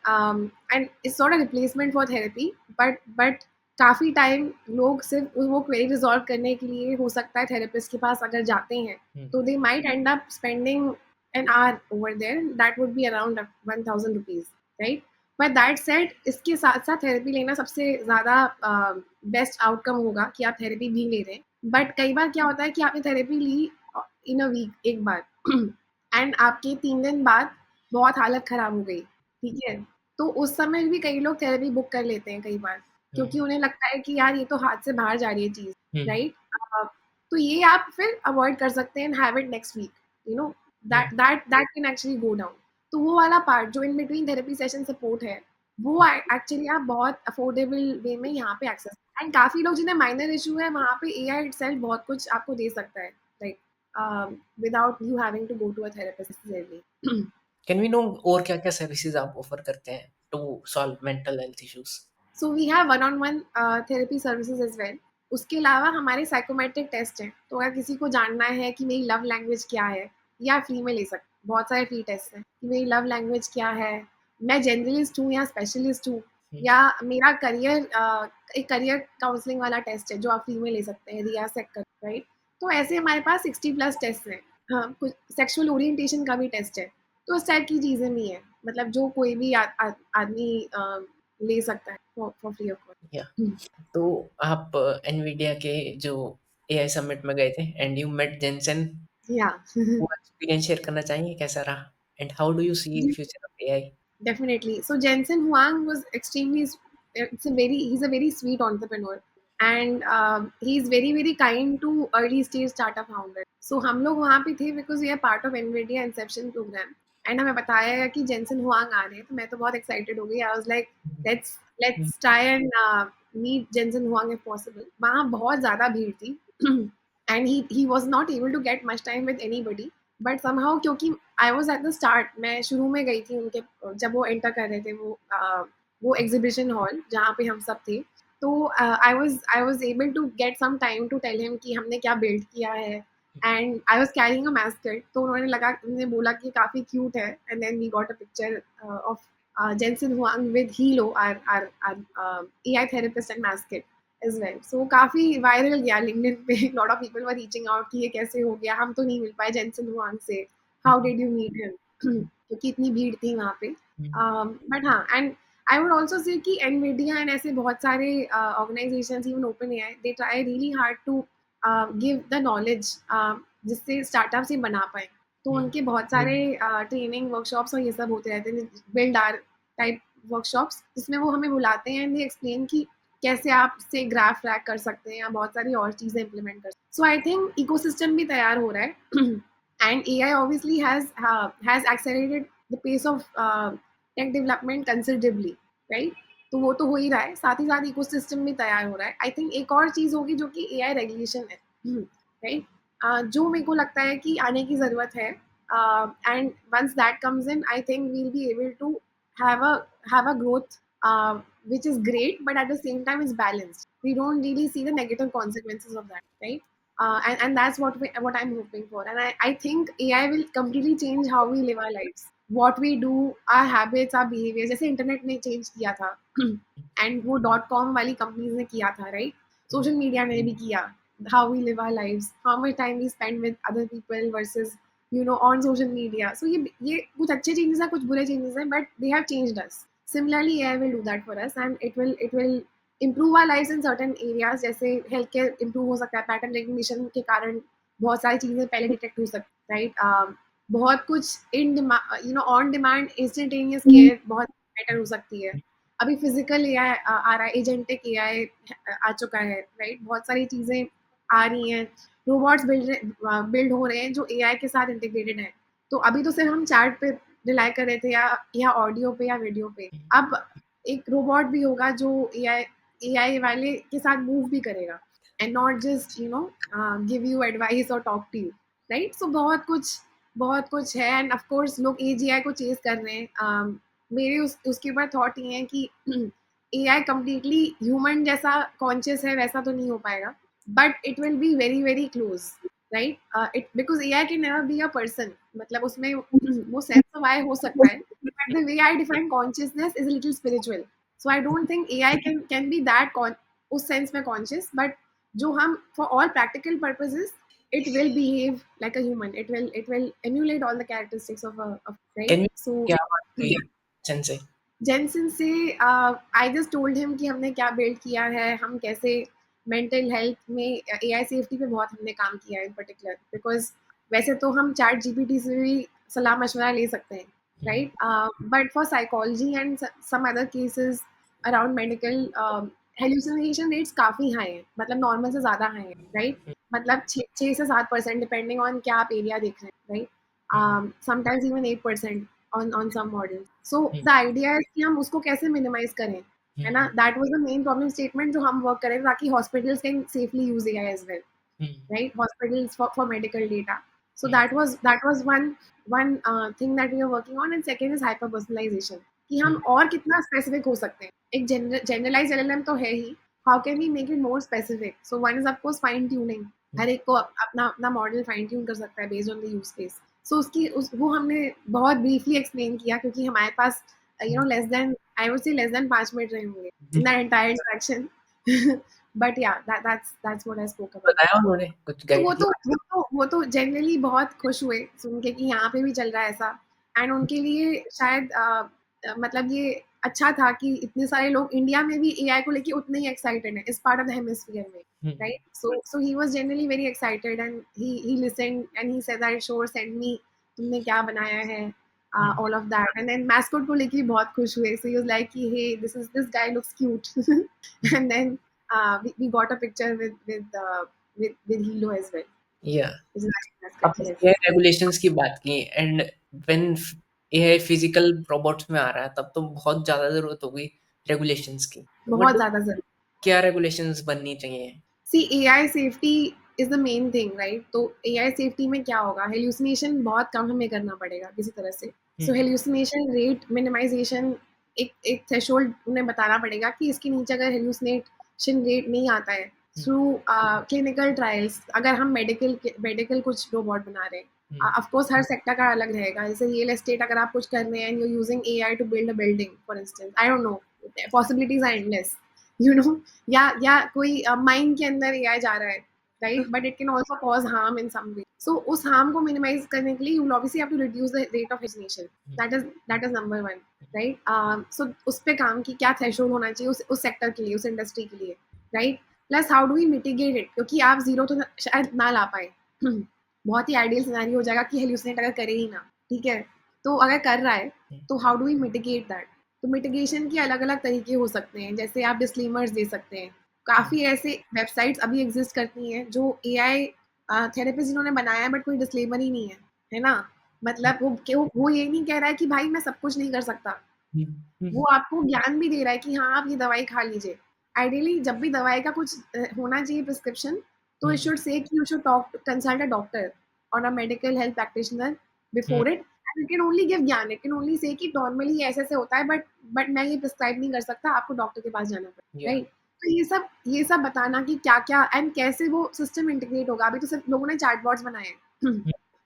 And it's not a replacement for therapy, but काफ़ी time लोग सिर्फ वो query resolve करने के लिए हो सकता है थेरेपिस्ट के पास अगर जाते हैं, हुँ, तो they might end up spending an hour over there, that would be around 1000 rupees, right? But that said इसके साथ-साथ थेरेपी लेना सबसे ज़्यादा बेस्ट आउटकम होगा कि आप थेरेपी भी ले रहे हैं। बट कई बार क्या होता है कि आपने therapy Lee in a week एक बार एंड आपके 3 दिन बाद बहुत हालत खराब हो गई, ठीक है? तो उस समय भी कई लोग थेरेपी बुक कर लेते हैं कई बार, क्योंकि हुँ, उन्हें लगता है कि यार ये तो हाथ से बाहर जा रही है चीज़, हुँ, राइट? तो ये आप फिर अवॉइड कर सकते हैं and have it next week, you know hmm, that can actually go down. तो वो वाला पार्ट जो in between therapy session support है, वो एक्चुअली आप बहुत अफोर्डेबल वे में यहाँ पे एक्सेस एंड काफ़ी लोग जिन्हें माइनर इश्यू है वहाँ पे एआई इटसेल्फ बहुत कुछ आपको दे सकता है, like without you having to go to a therapist necessarily. Can we know और क्या-क्या सर्विसेज़ आप ऑफ़र करते हैं to solve mental health issues? So we have one on one therapy services as well. उसके अलावा हमारे साइकोमेट्रिक टेस्ट हैं, तो अगर किसी को जानना है कि मेरी लव लैंग्वेज क्या है, या फ्री में ले सकते, बहुत सारे फ्री टेस्ट हैं कि मेरी लव लैंग्वेज क्या है, मैं जनरलिस्ट हूँ या स्पेशलिस्ट हूँ, हुँ, या मेरा करियर एक करियर काउंसलिंग वाला टेस्ट है जो आप फ्री में ले सकते हैं, रिया सेक कर, राइट? तो ऐसे हमारे पास 60+ टेस्ट हैं। हाँ, कुछ सेक्सुअल ओरिएंटेशन का भी टेस्ट है। तो उस टाइप की चीज़ें भी हैं, मतलब जो कोई भी आदमी ले सकता है फॉर फ्री ऑफ या कॉस्ट। तो आप एनवीडिया के जो एआई समिट में गए थे एंड यू मेट जेनसेन, या वो एक्सपीरियंस शेयर करना चाहेंगे कैसा रहा? And how do you see future of AI? Definitely. So Jensen Huang was extremely, he's a very sweet entrepreneur, and he's very very kind to early stage startup founders. So हम लोग वहाँ पे थे because we are part of NVIDIA Inception program, and हमें बताया गया कि Jensen Huang आ रहे हैं, तो मैं तो बहुत excited हो गई. I was like, let's hmm, let's try and meet Jensen Huang if possible. वहाँ बहुत ज़्यादा भीड़ थी and he was not able to get much time with anybody. But somehow क्योंकि I was at the start, मैं शुरू में गई थी उनके, जब वो एंटर कर रहे थे वो एग्जीबिशन हॉल जहाँ पे हम सब थे, तो I was able to get some time to tell him कि हमने क्या बिल्ड किया है, and I was carrying a mascot, तो उन्होंने बोला कि काफ़ी क्यूट है, and then we got a picture of Jensen Huang with Healo our AI therapist and mascot as well. So काफ़ी वायरल गया लिंक्डइन पे. Lot of people were reaching out कि ये कैसे हो गया, हम तो नहीं मिल पाए जेंसन हुआंग से, hmm, how did you meet him? क्योंकि इतनी भीड़ थी वहाँ पे. हुँ, बट हाँ, and I would also say कि एनवीडिया एंड ऐसे बहुत सारे organisations, even Open AI, they try really hard to give the knowledge जिससे स्टार्टअप्स ही बना पाए. तो हुँ, उनके बहुत सारे ट्रेनिंग वर्कशॉप्स और ये सब होते रहते हैं, बिल्ड आर टाइप वर्कशॉप्स, जिसमें वो हमें बुलाते हैं एंड दे एक्सप्लेन कि कैसे आप से ग्राफ ट्रैक कर सकते हैं या बहुत सारी और चीज़ें इम्प्लीमेंट कर सकते हैं. सो आई थिंक इकोसिस्टम भी तैयार हो रहा है and AI obviously has accelerated the pace of tech development considerably, right? तो वो तो हो ही रहा है, साथ ही साथ इकोसिस्टम भी तैयार हो रहा है. आई थिंक एक और चीज़ होगी जो कि एआई रेगुलेशन है, राइट? जो मेरे को लगता है कि आने की ज़रूरत है, and once that comes in, I think we will be able to have a have a growth which is great, but at the same time is balanced. We don't really see the negative consequences of that, right? And that's what I'm hoping for. And I think AI will completely change how we live our lives, what we do, our habits, our behaviors. जैसे internet ने change किया था and वो .com वाली companies ने किया था, right? Social media ने भी किया. How we live our lives, how much time we spend with other people versus on social media. So ये कुछ अच्छे changes हैं, कुछ बुरे changes हैं, but they have changed us. Similarly, AI will do that for us, and it will improve our lives in certain areas. जैसे health care improve हो सकता है, पैटर्न रिकग्निशन के कारण बहुत सारी चीज़ें पहले डिटेक्ट हो सकती है, राइट? बहुत कुछ in on demand instantaneous care बहुत बेटर हो सकती है. अभी फिजिकल एआई आ रहा है, एजेंटिक एआई आ चुका है, राइट? बहुत सारी चीज़ें आ रही हैं, रोबोट्स बिल्ड हो रहे हैं जो एआई के साथ इंटीग्रेटेड हैं. तो अभी तो सिर्फ हम चैट पे रिलाई कर रहे थे, या ऑडियो पे या वीडियो पे. अब एक रोबोट भी होगा जो एआई एआई वाले के साथ मूव भी करेगा and not just give you advice और talk to you, right? So बहुत कुछ है, एंड ऑफ कोर्स लोग एजीआई को चेज कर रहे हैं. मेरे उसके ऊपर थॉट ये है कि एआई कम्प्लीटली ह्यूमन जैसा कॉन्शियस है वैसा तो नहीं हो पाएगा, but it will be very very close, right? It because AI can never be a person, मतलब उसमें वो सेंस ऑफ आई हो सकता है, but the way I define consciousness is little spiritual. So I don't think AI can be that उस sense में conscious, but जो हम for all practical purposes it will behave like a human. It will emulate all the characteristics of a, of, right? Can we So क्या बात हुई Jensen से? Jensen से I just told him कि हमने क्या बिल्ड किया है, हम कैसे मेंटल हेल्थ में एआई सेफ्टी पे बहुत हमने काम किया है इन पर्टिकुलर, बिकॉज वैसे तो हम चैट जीपीटी से भी सलाह मशवरा ले सकते हैं, hmm, right, but for psychology and some other cases around medical, hallucination rates काफ़ी हाई हैं, मतलब नॉर्मल से ज़्यादा हाई है, राइट, मतलब 6 से 7% डिपेंडिंग ऑन क्या आप एरिया देख रहे हैं, hmm, right, sometimes even 8% on some models. So hmm, the idea is कि हम उसको कैसे minimize करें, है ना? हम्म, That was the main problem statement जो हम work करें ताकि hospitals can safely use AI as well, hmm, right? Hospitals for medical data. So hmm, that was one thing that we are working on, and second is hyper personalization कि हम्म, हम और कितना specific हो सकते हैं. एक generalized LLM तो है ही. How can we make it more specific? So one is of course fine tuning. हर एक को अपना अपना मॉडल फाइन ट्यून कर सकता है based on the use case. So उसकी वो हमने बहुत ब्रीफली एक्सप्लेन किया क्योंकि हमारे पास less than, I would say less than 5 minute रहे होंगे in the hmm. Entire interaction. But yeah that's what I spoke about. बताया उन्होंने कुछ तो गाइड किया? वो तो जनरली बहुत खुश हुए सुन के कि यहाँ पे भी चल रहा है ऐसा. एंड उनके लिए शायद मतलब ये अच्छा था कि इतने सारे लोग इंडिया में भी एआई को लेके उतने ही एक्साइटेड हैं इस पार्ट ऑफ द हेमिस्फीयर में, हम्म, right? So he was genuinely very excited, and he listened and he said that sure send me तुमने क्या बनाया है, हम्म, all of that, and then mascot को लेके भी बहुत खुश हुए. So he was like कि hey this guy looks cute. Hmm, And then we got a picture with Hilo as well, या which is actually mascot, आपने yes. एआई रेगुलेशंस की बात की and when AI physical robots में आ रहा है तब तो बहुत ज़्यादा ज़रूरत होगी रेगुलेशंस की। व्हाट बहुत डू ज़्यादा ज़रूरी. क्या रेगुलेशंस बननी चाहिए? See AI safety is the main thing, right? तो एआई सेफ्टी में क्या होगा, हेल्यूसिनेशन बहुत कम हमें करना पड़ेगा किसी तरह से. सो हुँ, हेल्यूसिनेशन रेट मिनिमाइजेशन एक एक थ्रेशोल्ड उन्हें बताना पड़ेगा कि इसके नीचे अगर हेल्यूसिनेशन रेट नहीं आता है हुँ, थ्रू क्लिनिकल ट्रायल्स, अगर हम मेडिकल कुछ रोबोट बना रहे हुँ, हैं, ऑफ कोर्स हर सेक्टर का अलग रहेगा. जैसे रियल एस्टेट अगर आप कुछ कर रहे हैं, you using AI to build a building for instance, I don't know, possibilities are endless, you know. या कोई माइंड के अंदर एआई जा रहा है, right, but it can also cause harm in some way. So उस हार्म को minimise करने के लिए you will obviously have to reduce the rate of hallucination. Hmm, that is number one, right. So उस पे काम की क्या थ्रेशोल्ड होना चाहिए उस सेक्टर के लिए, उस इंडस्ट्री के लिए, right. Plus how do we mitigate it, क्योंकि आप जीरो तो शायद ना ला पाए. बहुत ही आइडियल सिनेरियो हो जाएगा कि हेल्यूसिनेट अगर करे ही ना, ठीक है. तो अगर कर रहा है हुँ, तो how do we mitigate that. तो मिटिगेशन के अलग अलग तरीके हो सकते हैं, जैसे आप डिस्क्लेमर्स दे सकते हैं. हुँ, काफ़ी ऐसे वेबसाइट्स अभी एग्जिस्ट करती हैं जो एआई थेरेपिस्ट जिन्होंने बनाया है, बट कोई डिस्क्लेमर ही नहीं है ना. मतलब वो ये नहीं कह रहा है कि भाई मैं सब कुछ नहीं कर सकता. हुँ, हुँ, वो आपको ज्ञान भी दे रहा है कि हाँ आप ये दवाई खा लीजिए. आइडियली जब भी दवाई का कुछ होना चाहिए प्रिस्क्रिप्शन, तो हुँ, इट शुड से कि you should talk consult a doctor और a medical health practitioner hmm, before it. And it can only give ज्ञान, इट कैन ओनली से कि नॉर्मली ऐसे ऐसे होता है, बट मैं ये प्रिस्क्राइब नहीं कर सकता, आपको डॉक्टर के पास जाना पड़ेगा, या राइट. तो ये सब बताना कि क्या क्या एंड कैसे वो सिस्टम इंटीग्रेट होगा. अभी तो सिर्फ लोगों ने चैटबॉट्स बनाए हैं, हुँ,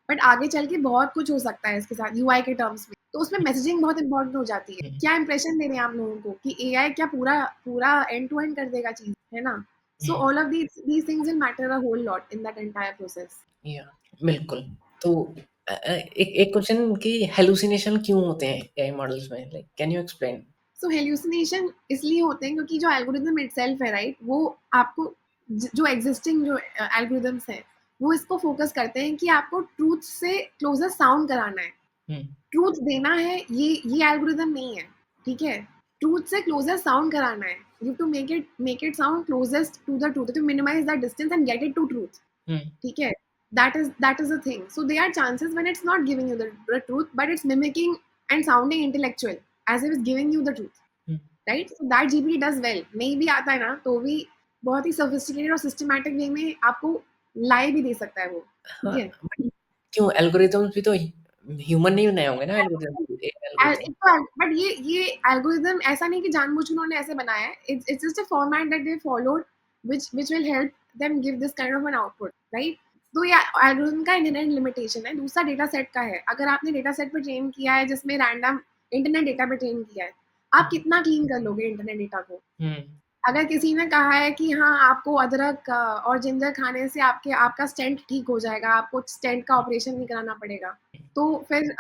बट आगे चल के बहुत कुछ हो सकता है इसके साथ यूआई के टर्म्स में. तो उसमें मैसेजिंग बहुत इंपॉर्टेंट हो जाती है. हुँ, क्या इंप्रेशन दे रहे हैं आप लोगों को कि एआई क्या पूरा पूरा एंड टू एंड कर देगा चीज, है ना. So hmm, all of these things will matter a whole lot in that entire process. Yeah बिल्कुल। तो एक एक क्वेश्चन कि हैलुसिनेशन क्यों होते हैं एआई मॉडल्स में? Like can you explain? So hallucination इसलिए होते हैं क्योंकि जो एल्गोरिदम इटसेल्फ है, राइट, वो आपको जो एग्जिस्टिंग जो एल्गोरिदम्स हैं वो इसको फोकस करते हैं कि आपको ट्रूथ से क्लोजर साउंड कराना है. हुँ, ट्रूथ देना है, ये एल्गोरिदम नहीं है, ठीक है. ट्रूथ से क्लोजेस्ट साउंड कराना है. You to make it sound closest to the truth, to minimise that distance and get it to truth, hmm, ठीक है. That is the thing. So there are chances when it's not giving you the truth, but it's mimicking and sounding intellectual as if it's giving you the truth, hmm, right? So that GPT does well. नहीं भी आता है ना तो भी बहुत ही sophisticated और systematic वे में आपको लाई भी दे सकता है वो, ठीक हाँ, है. बट क्यों एल्गोरिथम्स भी तो ह्यूमन नहीं बनाए होंगे ना एल्गोरिथम एआई एल्गोरिथम? बट ये एल्गोरिदम ऐसा नहीं कि जानबूझ के उन्होंने ऐसे बनाया है. It's just a format that they followed which will help them give this kind of an output, right. तो ये एल्गोरिदम का इनहेरेंट लिमिटेशन है. दूसरा डेटा सेट का है. अगर आपने डेटा सेट पे ट्रेन किया है जिसमें रैंडम इंटरनेट डेटा पे ट्रेन किया है, आप हुँ, कितना क्लीन कर लोगे इंटरनेट डेटा को. हुँ, अगर किसी ने कहा है कि हाँ आपको अदरक और जिंजर खाने से आपका स्टेंट ठीक हो जाएगा, आपको स्टेंट का ऑपरेशन नहीं कराना पड़ेगा, तो फिर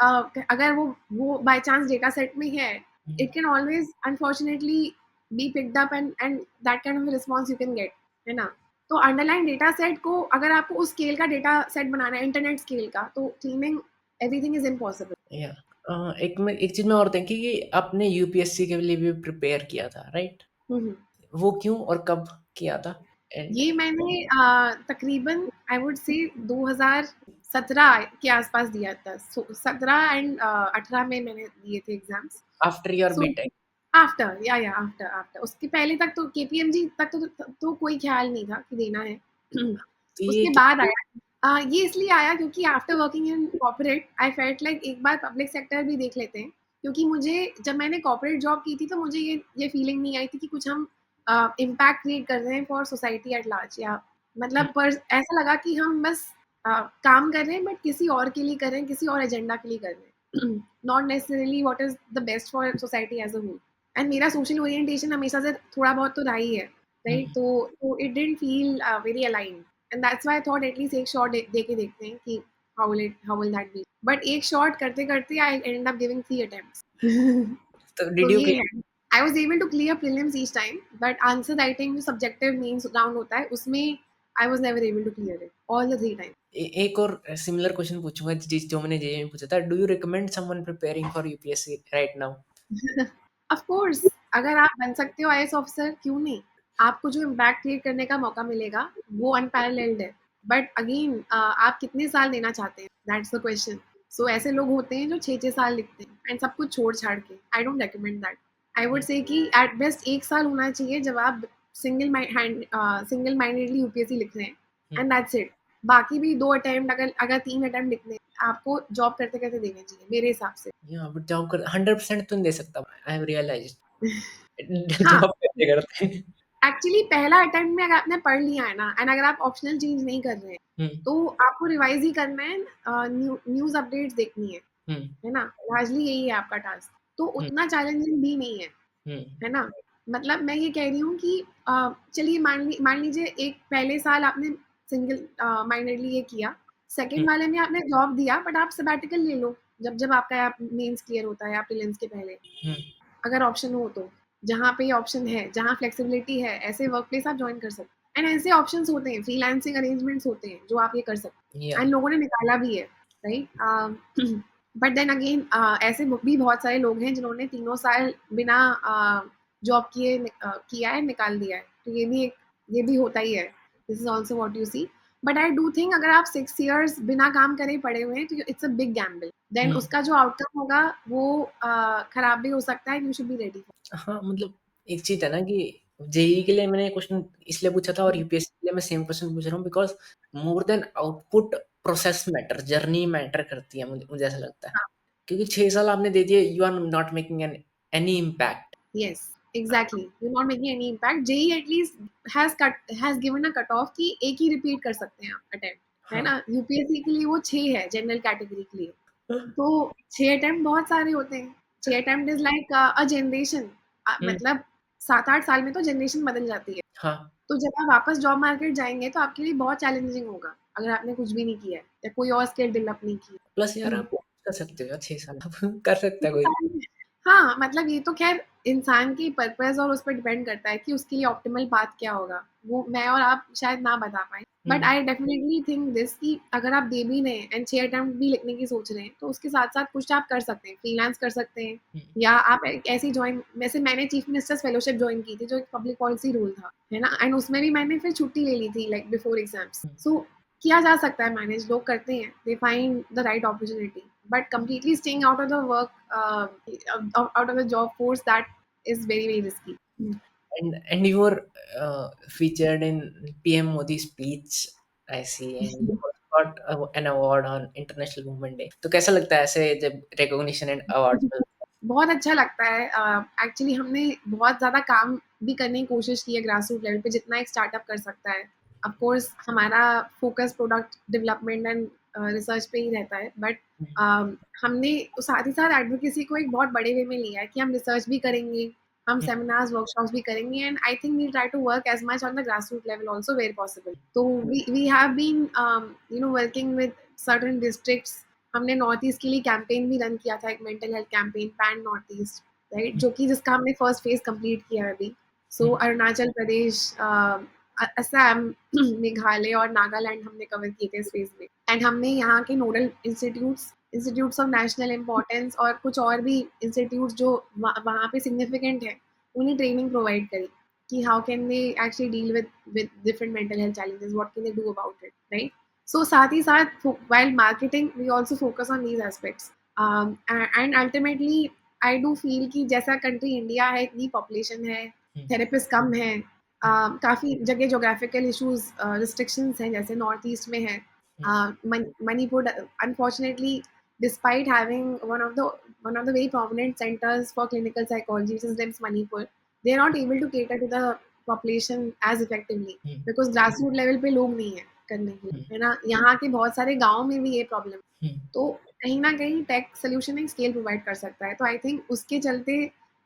अगर वो बाय चांस डेटा सेट में है हुँ, it can always unfortunately be picked up and that kind of a response you can get, है ना? तो अंडरलाइन डेटा सेट को अगर आपको उस स्केल का डेटा सेट बनाना है, इंटरनेट स्केल का, तो क्लीनिंग एवरीथिंग इज़ इम्पॉसिबल। या एक चीज़ मैं और देखी कि आपने यूपीएससी के लिए भी प्रिपेयर किया था, राइट? हुँ, हुँ। वो क्यों और कब किया था? एंड ये मैंने तकरीबन आई वुड से 2017 के आस-पास दिया था। सो 17 एंड 18 में मैंने दिए थे exams. After your so BTech. After या आफ्टर उसके पहले तक तो केपीएमजी तक तो कोई ख़्याल नहीं था कि देना है। तो ये उसके बाद आया ये इसलिए आया क्योंकि after working in corporate I felt like एक बार पब्लिक सेक्टर भी देख लेते हैं। क्योंकि मुझे जब मैंने कॉर्पोरेट जॉब की थी तो मुझे ये फीलिंग नहीं आई थी कि कुछ हम इम्पैक्ट क्रिएट कर रहे हैं फॉर सोसाइटी एट लार्ज या हुँ, मतलब पर ऐसा लगा कि हम बस काम कर रहे हैं बट किसी और के लिए कर रहे हैं, किसी और एजेंडा के लिए कर रहे हैं। Not necessarily what is the best for society as a whole. And मेरा सोशल ओरिएंटेशन हमेशा से थोड़ा बहुत तो रहा ही है, हुँ। राइट? तो it didn't feel very aligned and that's why I thought at least एक शॉट दे के देखते हैं कि how will that be? But एक शॉट करते-करते I ended up giving 3 attempts. तो तो डिड यू ये है। Clear? I was able to clear prelims each time but answer writing जो सब्जेक्टिव मेंस राउंड होता है उसमें I was never able to clear it all the 3 time. एक और सिमिलर क्वेश्चन पूछूँगा जो मैंने जेईई में पूछा था। Do you recommend someone preparing for UPSC right now? Of course अगर आप बन सकते हो आईएएस ऑफिसर क्यों नहीं? आपको जो इम्पैक्ट क्रिएट करने का मौका मिलेगा वो अनपैरेलल्ड है। बट अगेन आप कितने साल देना चाहते हैं? That's the question. सो ऐसे लोग होते हैं जो 6-6 साल लिखते हैं एंड सब कुछ छोड़-छाड़ के। I don't recommend that. I would hmm, say कि एट बेस्ट 1 साल होना चाहिए जब आप सिंगल माइंडेडली यूपीएससी लिख रहे हैं हुँ। And that's it. बाकी भी 2 अटेम्प्ट अगर 3 अटेम्प्ट लिखने हैं, आपको जॉब करते-करते देने चाहिए मेरे हिसाब से। या बट जॉब कर 100% तो नहीं दे सकता। आई हैव रियलाइज्ड हाँ। जॉब करते-करते। एक्चुअली पहला अटेम्प्ट में अगर आपने पढ़ लिया है ना एंड अगर आप ऑप्शनल चेंज नहीं कर रहे हैं, हुँ, तो आपको रिवाइज़ ही करना है न्यूज़ अपडेट्स देखनी हुँ, है ना? लार्जली यही है आपका टास्क। तो हुँ, उतना चैलेंजिंग भी नहीं हुँ, है ना? मतलब मैं ये कह रही हूँ कि चलिए मान लीजिए एक पहले साल आपने सिंगल माइंडेडली ये किया, हुँ, सेकंड वाले में आपने जॉब दिया बट आप सबैटिकल ले लो, जब आपका मेंस क्लियर होता है या प्रीलिम्स के पहले। हुँ, अगर ऑप्शन हो तो। जहाँ पे ये ऑप्शन है, जहाँ फ्लेक्सिबिलिटी है, ऐसे वर्कप्लेस आप जॉइन कर सकते हैं एंड ऐसे ऑप्शंस होते हैं, फ्रीलांसिंग अरेंजमेंट्स होते हैं, जो आप ये कर सकते या हैं एंड लोगों ने निकाला भी है, राइट? बट देन अगेन ऐसे भी बहुत सारे लोग हैं जिन्होंने तीनों साल बिना जॉब किया है, निकाल दिया है। तो ये भी होता ही है। This is also what you see. But I do think अगर आप 6 इयर्स बिना काम करे पड़े हुए हैं, तो it's a big gamble. Then hmm. उसका जो आउटकम होगा वो खराब भी हो सकता है। You should be ready for हाँ, मतलब एक चीज़ है ना कि जेईई के लिए मैंने क्वेश्चन इसलिए पूछा था और इट। यूपीएससी के लिए मैं सेम क्वेश्चन पूछ रहा हूँ because more than output process matter, journey matter करती है मुझे ऐसा लगता है। हाँ, क्योंकि 6 साल आपने दे दिए, you are not making any impact. Yes, exactly. You are not making any impact. JEE at least has given a cut off कि एक ही रिपीट कर सकते हैं आप अटेम्प्ट, है हाँ। ना? यूपीएससी के लिए वो 6 है जनरल कैटेगरी के लिए। तो 6 अटेम्प्ट बहुत सारे होते हैं। 6 attempt is like a generation hmm, मतलब 7-8 साल में तो जनरेशन बदल जाती है। हाँ। तो जब आप वापस जॉब मार्केट जाएँगे तो आपके लिए बहुत चैलेंजिंग होगा, अगर आपने कुछ भी नहीं किया है या कोई और स्किल डेवलप नहीं की प्लस यार है। आप कर सकते हो यार 6 साल आप कर सकता है कोई। हाँ, मतलब ये तो ख़ैर इंसान की पर्पज़ और उस पे डिपेंड करता है कि उसके लिए ऑप्टिमल पाथ क्या होगा। वो मैं और आप शायद ना बता पाएँ। But hmm, I definitely think this कि अगर आप दे भी रहे हैं एंड 6 अटेम्प्ट भी लिखने की सोच रहे हैं, तो उसके साथ-साथ कुछ आप कर सकते हैं। फ्रीलांस कर सकते हैं हुँ, या आप ऐसे ही जॉइन वैसे मैंने चीफ मिनिस्टर्स फेलोशिप जॉइन की थी, जो एक पब्लिक पॉलिसी रोल था, है ना? एंड उसमें भी मैंने फिर छुट्टी ले ली थी लाइक बिफोर एग्ज़ाम्स। हुँ। सो किया जा सकता है मैनेज, लोग करते हैं। They find the right opportunity. But completely staying out of the work, out of the job force, that is very, very risky. And you were featured in PM Modi's speech, I see, and you also got an award on International Women Day. तो कैसा लगता है ऐसे जब recognition and awards मिलते बहुत अच्छा लगता है। एक्चुअली हमने बहुत ज़्यादा काम भी करने की कोशिश की है ग्रास रूट लेवल पे, जितना एक स्टार्टअप कर सकता है। ऑफ कोर्स हमारा focus product development and research पे ही रहता है, बट हैं? हमने साथ ही साथ एडवोकेसी को एक बहुत बड़े वे में लिया है कि हम रिसर्च भी करेंगे, हम हुँ, सेमिनार्स, वर्कशॉप्स भी करेंगे and I think we try to work as much on the grass root level also where possible. तो we have been working with certain districts. हमने नॉर्थ ईस्ट के लिए कैंपेन भी रन किया था, एक mental health campaign pan north east, right, जो कि जिसका हमने फर्स्ट फेज कंप्लीट किया है अभी। सो अरुणाचल प्रदेश, असम, मेघालय और नागालैंड हमने कवर किए थे इस फेज में। एंड हमने यहाँ के nodal institutes of national importance और कुछ और भी इंस्टीट्यूट्स जो वहाँ पे सिग्निफिकेंट है, उन्हें ट्रेनिंग प्रोवाइड करी कि how can they actually deal with different mental health challenges, what can they do about it, right. So साथ ही साथ while marketing we also focus on these aspects, and ultimately I do feel कि जैसा country India है, इतनी population है, therapist कम है, काफ़ी जगह जोग्राफिकल इश्यूज, रिस्ट्रिक्शंस हैं, जैसे नॉर्थ ईस्ट में है, Manipur unfortunately despite having one of the very prominent centers for clinical psychology, which is NIMS Manipur, they are not able to cater to the population as effectively because grassroots level पे लोग नहीं है करने के लिए, है ना। यहाँ के बहुत सारे गाँव में भी ये प्रॉब्लम, तो कहीं ना कहीं टेक सोल्यूशन एक स्केल प्रोवाइड कर सकता है। तो आई थिंक उसके चलते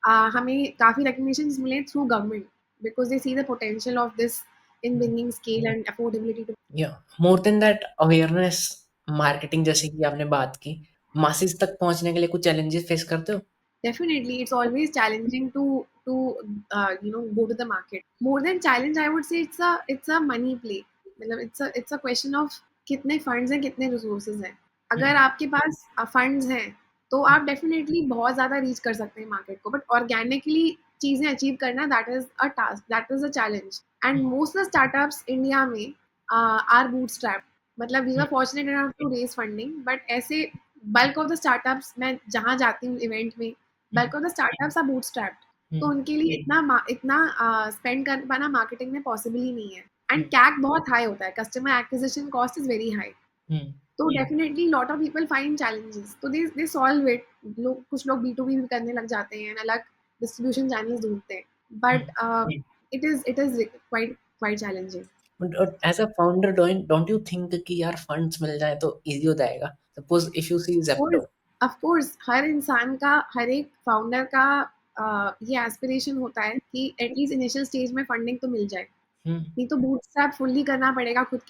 हमें काफ़ी रिकग्निशन मिले through government, because they see the potential of this in bringing scale and affordability too. या more than that awareness, marketing जैसे कि आपने बात की, मासेस तक पहुंचने के लिए कुछ चैलेंजेस फेस करते हो? Definitely, it's always challenging to go to the market. More than challenge, I would say it's a money play. मतलब it's a question of कितने funds हैं, कितने resources हैं। अगर आपके पास funds हैं, तो आप definitely बहुत ज़्यादा reach कर सकते हैं market को। But organically चीज़ें achieve करना, that is a task, that is a challenge. And most of the startups India में are bootstrapped. मतलब we were fortunate enough to raise funding, but ऐसे bulk of the startups, मैं जहाँ जाती हूँ event में, bulk of the startups are bootstrapped, तो उनके लिए इतना स्पेंड कर पाना मार्केटिंग में पॉसिबल ही नहीं है। एंड कैक बहुत हाई होता है, customer acquisition cost is very high. तो definitely lot of people find challenges, तो दे सॉल्व इट। कुछ लोग B2B भी करने लग जाते हैं, अलग डिस्ट्रीब्यूशन चैनल्स ढूंढते हैं, but it is quite quite challenging. But as a founder don't you think कि यार फंड्स मिल जाए तो इजी हो जाएगा? Suppose if you see Zepto. Of course हर इंसान का, हर एक फाउंडर का ये एस्पिरेशन होता है कि एटलीस्ट इनिशियल स्टेज में फंडिंग तो मिल जाए, नहीं तो बूटस्ट्रैप फुल्ली करना पड़ेगा, खुद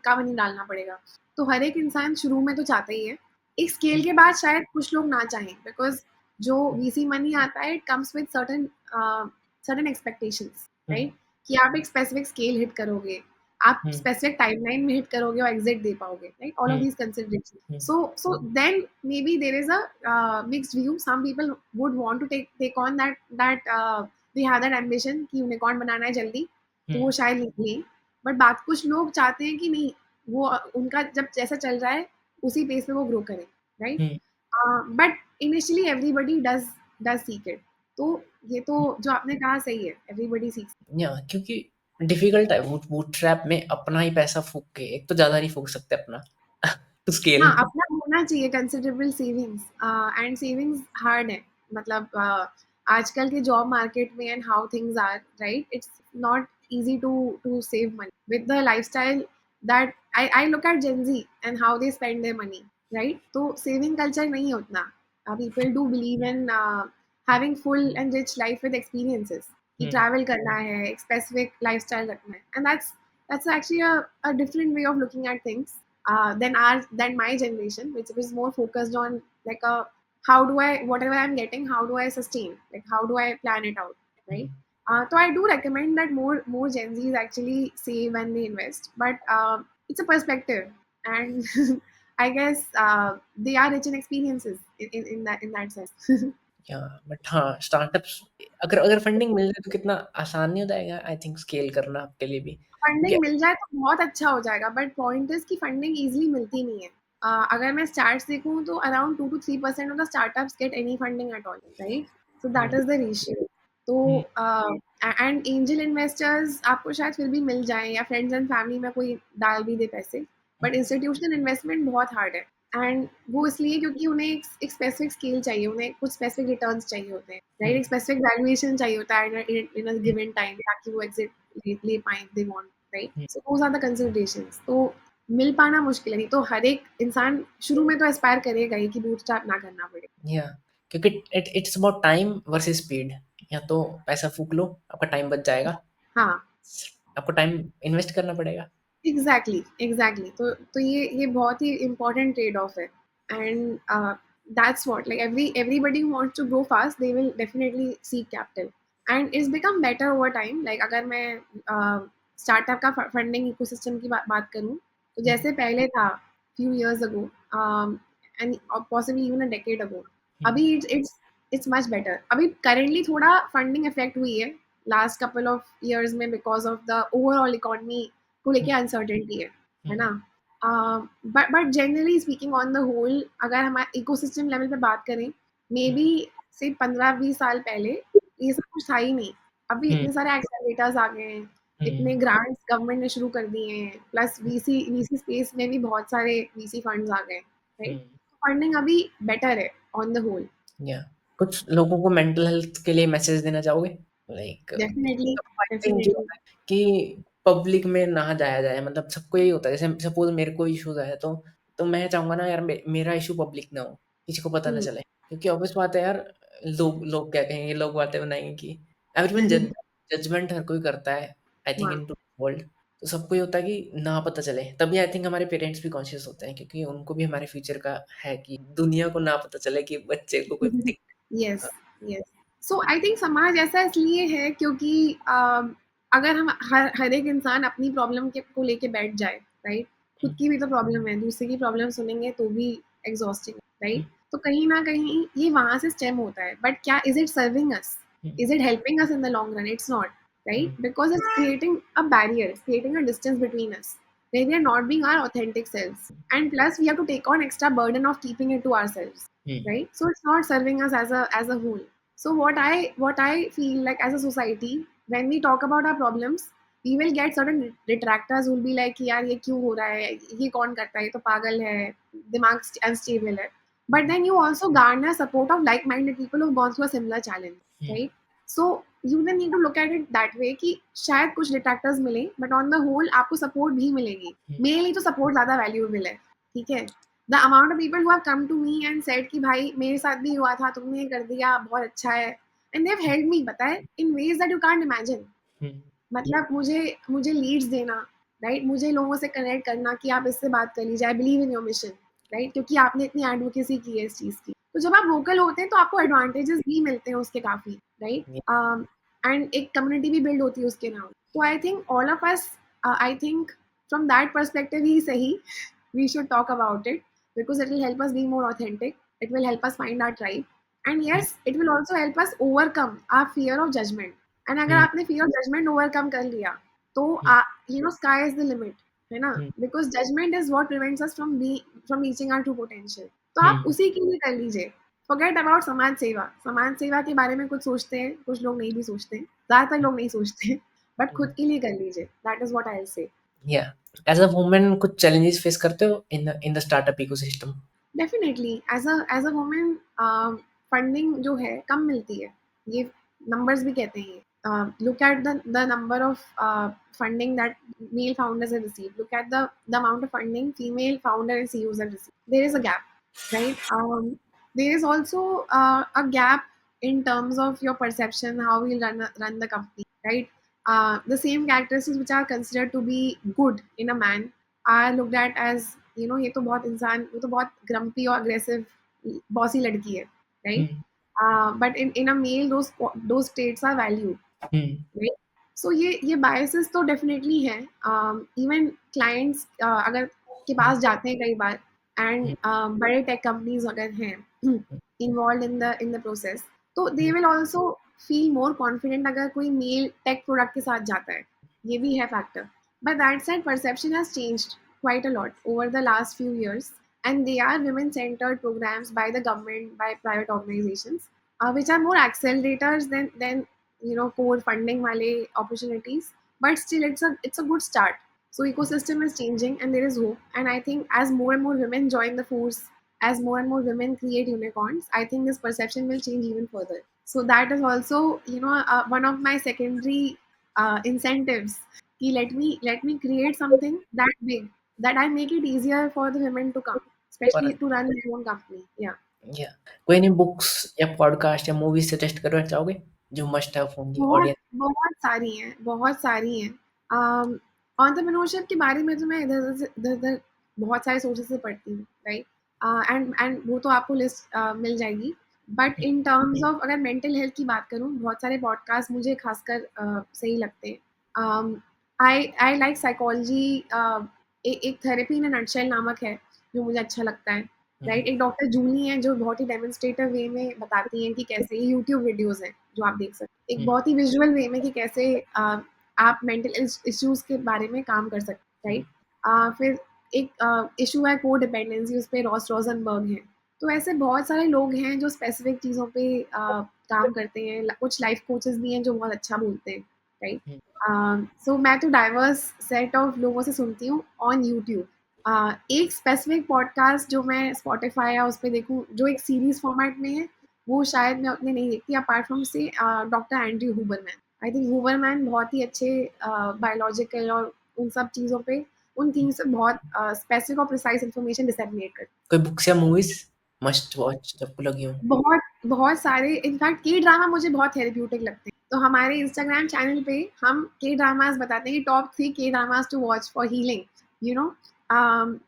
का मनी डालना पड़ेगा। तो हर एक इंसान शुरू में तो चाहता ही है। एक स्केल के बाद शायद कुछ लोग ना चाहें, बिकॉज जो वीसी मनी आता है it comes with certain certain expectations, right, कि आप एक स्पेसिफिक स्केल हिट करोगे, आप स्पेसिफिक टाइमलाइन में हिट करोगे और एग्जिट दे पाओगे, right, all of these consideration. So then maybe there is a mixed view. Some people would want to take on that they have that ambition कि unicorn बनाना है जल्दी, तो वो शायद लें। बट बात कुछ लोग चाहते हैं कि नहीं, वो उनका जब जैसा चल रहा है उसी पेस पे वो ग्रो करें, right. But initially everybody does seek it. तो ये तो जो आपने कहा सही है, एवरीबडी सीक्स। या क्योंकि डिफिकल्ट है बूटस्ट्रैप में अपना ही पैसा फूक के, एक तो ज्यादा नहीं फूक सकते अपना टू स्केल। हाँ, अपना होना चाहिए considerable savings, and savings hard है। मतलब आजकल के जॉब मार्केट में and how things are, right, it's not easy to save money with the lifestyle that I look at Gen Z and how they spend their money, right? तो saving culture नहीं है उतना। People do believe in having full and rich life with experiences, कि travel करना है, एक specific lifestyle रखना है, and that's actually a different way of looking at things than my generation, which was more focused on like a how do I, whatever I'm getting, how do I sustain, like how do I plan it out, right? So I do recommend that more Gen Zs actually save and they invest, but it's a perspective, and I guess they are rich in experiences in that sense. या but हाँ, startups अगर अगर funding मिल जाए तो कितना आसान नहीं हो जाएगा आई थिंक स्केल करना आपके लिए भी। फंडिंग क्या? मिल जाए तो बहुत अच्छा हो जाएगा, बट पॉइंट इज कि फंडिंग इजीली मिलती नहीं है। अगर मैं स्टार्ट्स देखूं तो around 2 to 3% of the startups get any funding at all, right. So that is the ratio. तो एंड एंजल इन्वेस्टर्स आपको शायद फिर भी मिल जाए, या फ्रेंड्स एंड फैमिली में कोई डाल भी दे पैसे, बट इंस्टीट्यूशनल इन्वेस्टमेंट बहुत हार्ड है। एंड वो इसलिए क्योंकि उन्हें एक स्पेसिफिक स्केल चाहिए, उन्हें कुछ स्पेसिफिक रिटर्न्स चाहिए होते हैं, राइट, एक स्पेसिफिक वैल्यूएशन चाहिए होता है इन अ गिवन टाइम, ताकि वो एग्जिट ले पाएँ they want, right. So those are the considerations. तो मिल पाना मुश्किल है, नहीं तो हर एक इंसान शुरू में तो एस्पायर करेगा ही कि बूटस्ट्रैप ना करना पड़े। या क्योंकि it's about time versus speed. या तो पैसा फूक लो, आपका टाइम बच जाएगा, हाँ, आपको टाइम इन्वेस्ट करना पड़ेगा। Exactly, exactly. तो ये बहुत ही इम्पोर्टेंट ट्रेड ऑफ है। And that's what, like, everybody who wants to grow fast, they will definitely seek capital, and it's become better over time. Like, अगर मैं स्टार्टअप का फंडिंग इकोसिस्टम की बात करूँ, तो हुँ, जैसे पहले था few years ago, and possibly even a decade ago, हुँ, अभी it's much better. अभी currently थोड़ा फंडिंग इफेक्ट हुई है लास्ट कपल ऑफ इयर्स में, because of the overall economy को लेके हुँ, अनसर्टेनिटी है हुँ, ना? But generally speaking on the whole, अगर हम इकोसिस्टम लेवल पे बात करें, मे हुँ, बी से 15-20 साल पहले ये सब कुछ था ही नहीं। अभी हुँ, इतने सारे एक्सेलरेटर्स आ गए हैं, इतने हुँ, ग्रांट्स गवर्नमेंट ने शुरू कर दिए हैं, प्लस वीसी स्पेस में भी बहुत सारे वीसी फंड्स आ गए, हुँ, राइट? फंडिंग अभी बेटर है ऑन द होल। या कुछ लोगों को मेंटल हेल्थ के लिए मैसेज देना चाहोगे? लाइक डेफिनेटली, फंडिंग जो डेफिनेटली। होता है कि पब्लिक में ना जाया जाए, मतलब सबको यही होता है, जैसे सपोज़ मेरे को इश्यूज़ आया तो मैं चाहूँगा ना यार मेरा इश्यू पब्लिक ना हो, किसी को पता ना हुँ। चले। क्योंकि ऑब्वियस बात है यार, लोग लोग क्या कहेंगे, लोग बातें बनाएँगे कि एवरीवन जजमेंट हर कोई करता है, आई थिंक हाँ। In today's world. तो सबको ये होता है कि ना पता चले, तभी आई थिंक हमारे पेरेंट्स भी कॉन्शियस होते हैं, क्योंकि उनको भी हमारे फ्यूचर का है कि दुनिया को ना पता चले कि बच्चे को कोई yes, yes. So I think समाज ऐसा इसलिए है क्योंकि अगर हम हर एक इंसान अपनी प्रॉब्लम के को लेके बैठ जाए, राइट? खुद हुँ, की भी तो प्रॉब्लम है, दूसरे की प्रॉब्लम सुनेंगे तो भी एग्ज़ॉस्टिंग है, हुँ, राइट? तो कहीं न कहीं ये वहाँ से स्टेम होता है। बट क्या is it serving us? Hmm, is it helping us in the long run? It's not, right? Hmm, because it's creating a barrier, it's creating a distance between us, where we are not being our authentic selves. And plus we have to take on extra burden of keeping it to ourselves, hmm, right? So it's not serving us as a whole. So what I feel like, as a society, when we talk about our problems, we will get certain detractors who will be like कि यार ये क्यों हो रहा है, ये कौन करता है, ये तो पागल है, दिमाग अनस्टेबल है. But then you also garner support of like-minded people who've gone through a similar challenge, hmm, right? So you then need to look at it that way कि शायद कुछ detractors मिले, but on the whole आपको support भी मिलेगी. हुँ, मेरे लिए तो support ज़्यादा valuable है, ठीक है? The amount of people who have come to me and said कि भाई मेरे साथ भी हुआ था, तुमने ये कर दिया, बहुत अच्छा है, and they have helped me, पता है, in ways that you can't imagine. Hmm, मतलब मुझे मुझे लीड्स देना, राइट? मुझे लोगों से कनेक्ट करना कि आप इससे बात कर लीजिए, I believe in your mission, right? क्योंकि आपने इतनी एडवोकेसी की है इस चीज़ की। तो जब आप वोकल होते हैं तो आपको एडवांटेजेस भी मिलते हैं उसके काफ़ी, राइट? हुँ, एंड एक कम्युनिटी भी बिल्ड होती है उसके नाम। तो I think all of us, I think from that perspective ही सही, we should talk about it because it will help us be more authentic. It will help us find our tribe. And hmm, yes, it will also help us overcome our fear of judgment. And अगर हुँ, आपने fear of judgment overcome कर लिया, तो हुँ, you know, sky is the limit, है ना? हुँ, Because judgment is what prevents us from reaching our true potential. तो आप हुँ, उसी के लिए कर लीजिए. Forget about समाज सेवा. समाज सेवा के बारे में कुछ सोचते हैं, कुछ लोग नहीं भी सोचते हैं. ज़्यादातर लोग नहीं सोचते हैं. बट खुद हुँ, के लिए कर लीजिए. That is what I'll say. या एज़ अ वुमन कुछ चैलेंजेस फेस करते हो in the startup ecosystem? Definitely as a woman funding जो है कम मिलती है, ये नंबर्स भी कहते हैं. Look at the number of funding that male founders have received, look at the amount of funding female founder and CEOs have received. There is a gap, right? There is also a gap in terms of your perception how you run the company, right? The same characteristics which are considered to be good in a man are looked at as, you know, ये तो बहुत इंसान, ये तो बहुत grumpy और aggressive bossy लड़की है, hmm, right? But in a male those traits are valued, hmm, right? So ये बायसेस तो डेफिनेटली हैं. इवन क्लाइंट्स अगर के हुँ, पास जाते हैं कई बार, एंड हुँ, बड़े टेक कंपनीज अगर हैं hmm, involve in the process, तो they hmm, will also feel more confident अगर कोई मेल टेक प्रोडक्ट के साथ जाता है. ये भी है factor. But that side perception has changed quite a lot over the last few years, and they are women centered programs by the government, by private organizations, which are more accelerators than you know, core funding wale opportunities. But still it's a good start. So ecosystem is changing and there is hope, and I think as more and more women join the force, as more and more women create unicorns, I think this perception will change even further. So that is also, you know, one of my secondary incentives. Ki let me create something that big, that I make it easier for the women to come, पर especially to run their own company. Yeah. या कोई नहीं, books या podcast या movies suggest करना चाहोगे? जो must have होंगी बहुत ऑडियंस? बहुत सारी हैं, बहुत सारी हैं. एंटरप्रेन्योरशिप के बारे में तो मैं इधर-उधर बहुत सारे सोर्सेज़ से पढ़ती हूँ, राइट? एंड वो तो आपको लिस्ट मिल जाएगी। बट इन टर्म्स ऑफ अगर मेंटल हेल्थ की बात करूँ, बहुत सारे पॉडकास्ट मुझे खासकर सही लगते हैं। I like psychology. एक थेरेपी इन अ नटशेल नामक है जो मुझे अच्छा लगता है। राइट, एक डॉक्टर जूली हैं जो बहुत ही डेमोन्स्ट्रेटिव वे में बताती हैं कि कैसे, ये यूट्यूब वीडियोस हैं जो आप देख सकते हैं, एक बहुत ही विजुअल वे में कि कैसे आप मेंटल इश्यूज के बारे में काम कर सकते हैं। राइट, फिर एक इशू है को डिपेंडेंसी, उस पे रॉस रोजनबर्ग हैं। तो ऐसे बहुत सारे लोग हैं जो स्पेसिफिक चीज़ों पे काम करते हैं। कुछ लाइफ कोचेस भी हैं जो बहुत अच्छा बोलते हैं। राइट, सो मैं तो डाइवर्स सेट ऑफ लोगों से सुनती हूँ ऑन यूट्यूब। एक स्पेसिफिक पॉडकास्ट जो मैं स्पॉटिफाई या उस पर देखूँ जो एक सीरीज फॉर्मेट में है, वो शायद मैं उतने नहीं देखती, अपार्ट फ्रॉम से doctor Andrew Huberman. I think Huberman बहुत ही अच्छे बायोलॉजिकल और उन सब चीज़ों पे, उन थिंग्स से बहुत स्पेसिफिक और प्रिसाइज इन्फॉर्मेशन डिसेमिनेट करते हैं। कोई बुक्स या मूवीज मस्ट वॉच आपको लगी हो? बहुत बहुत सारे, इनफैक्ट के ड्रामा मुझे बहुत थेरेप्यूटिक लगते हैं। तो हमारे इंस्टाग्राम चैनल पे हम के ड्रामास बताते हैं कि top 3 K dramas to watch for healing, you know.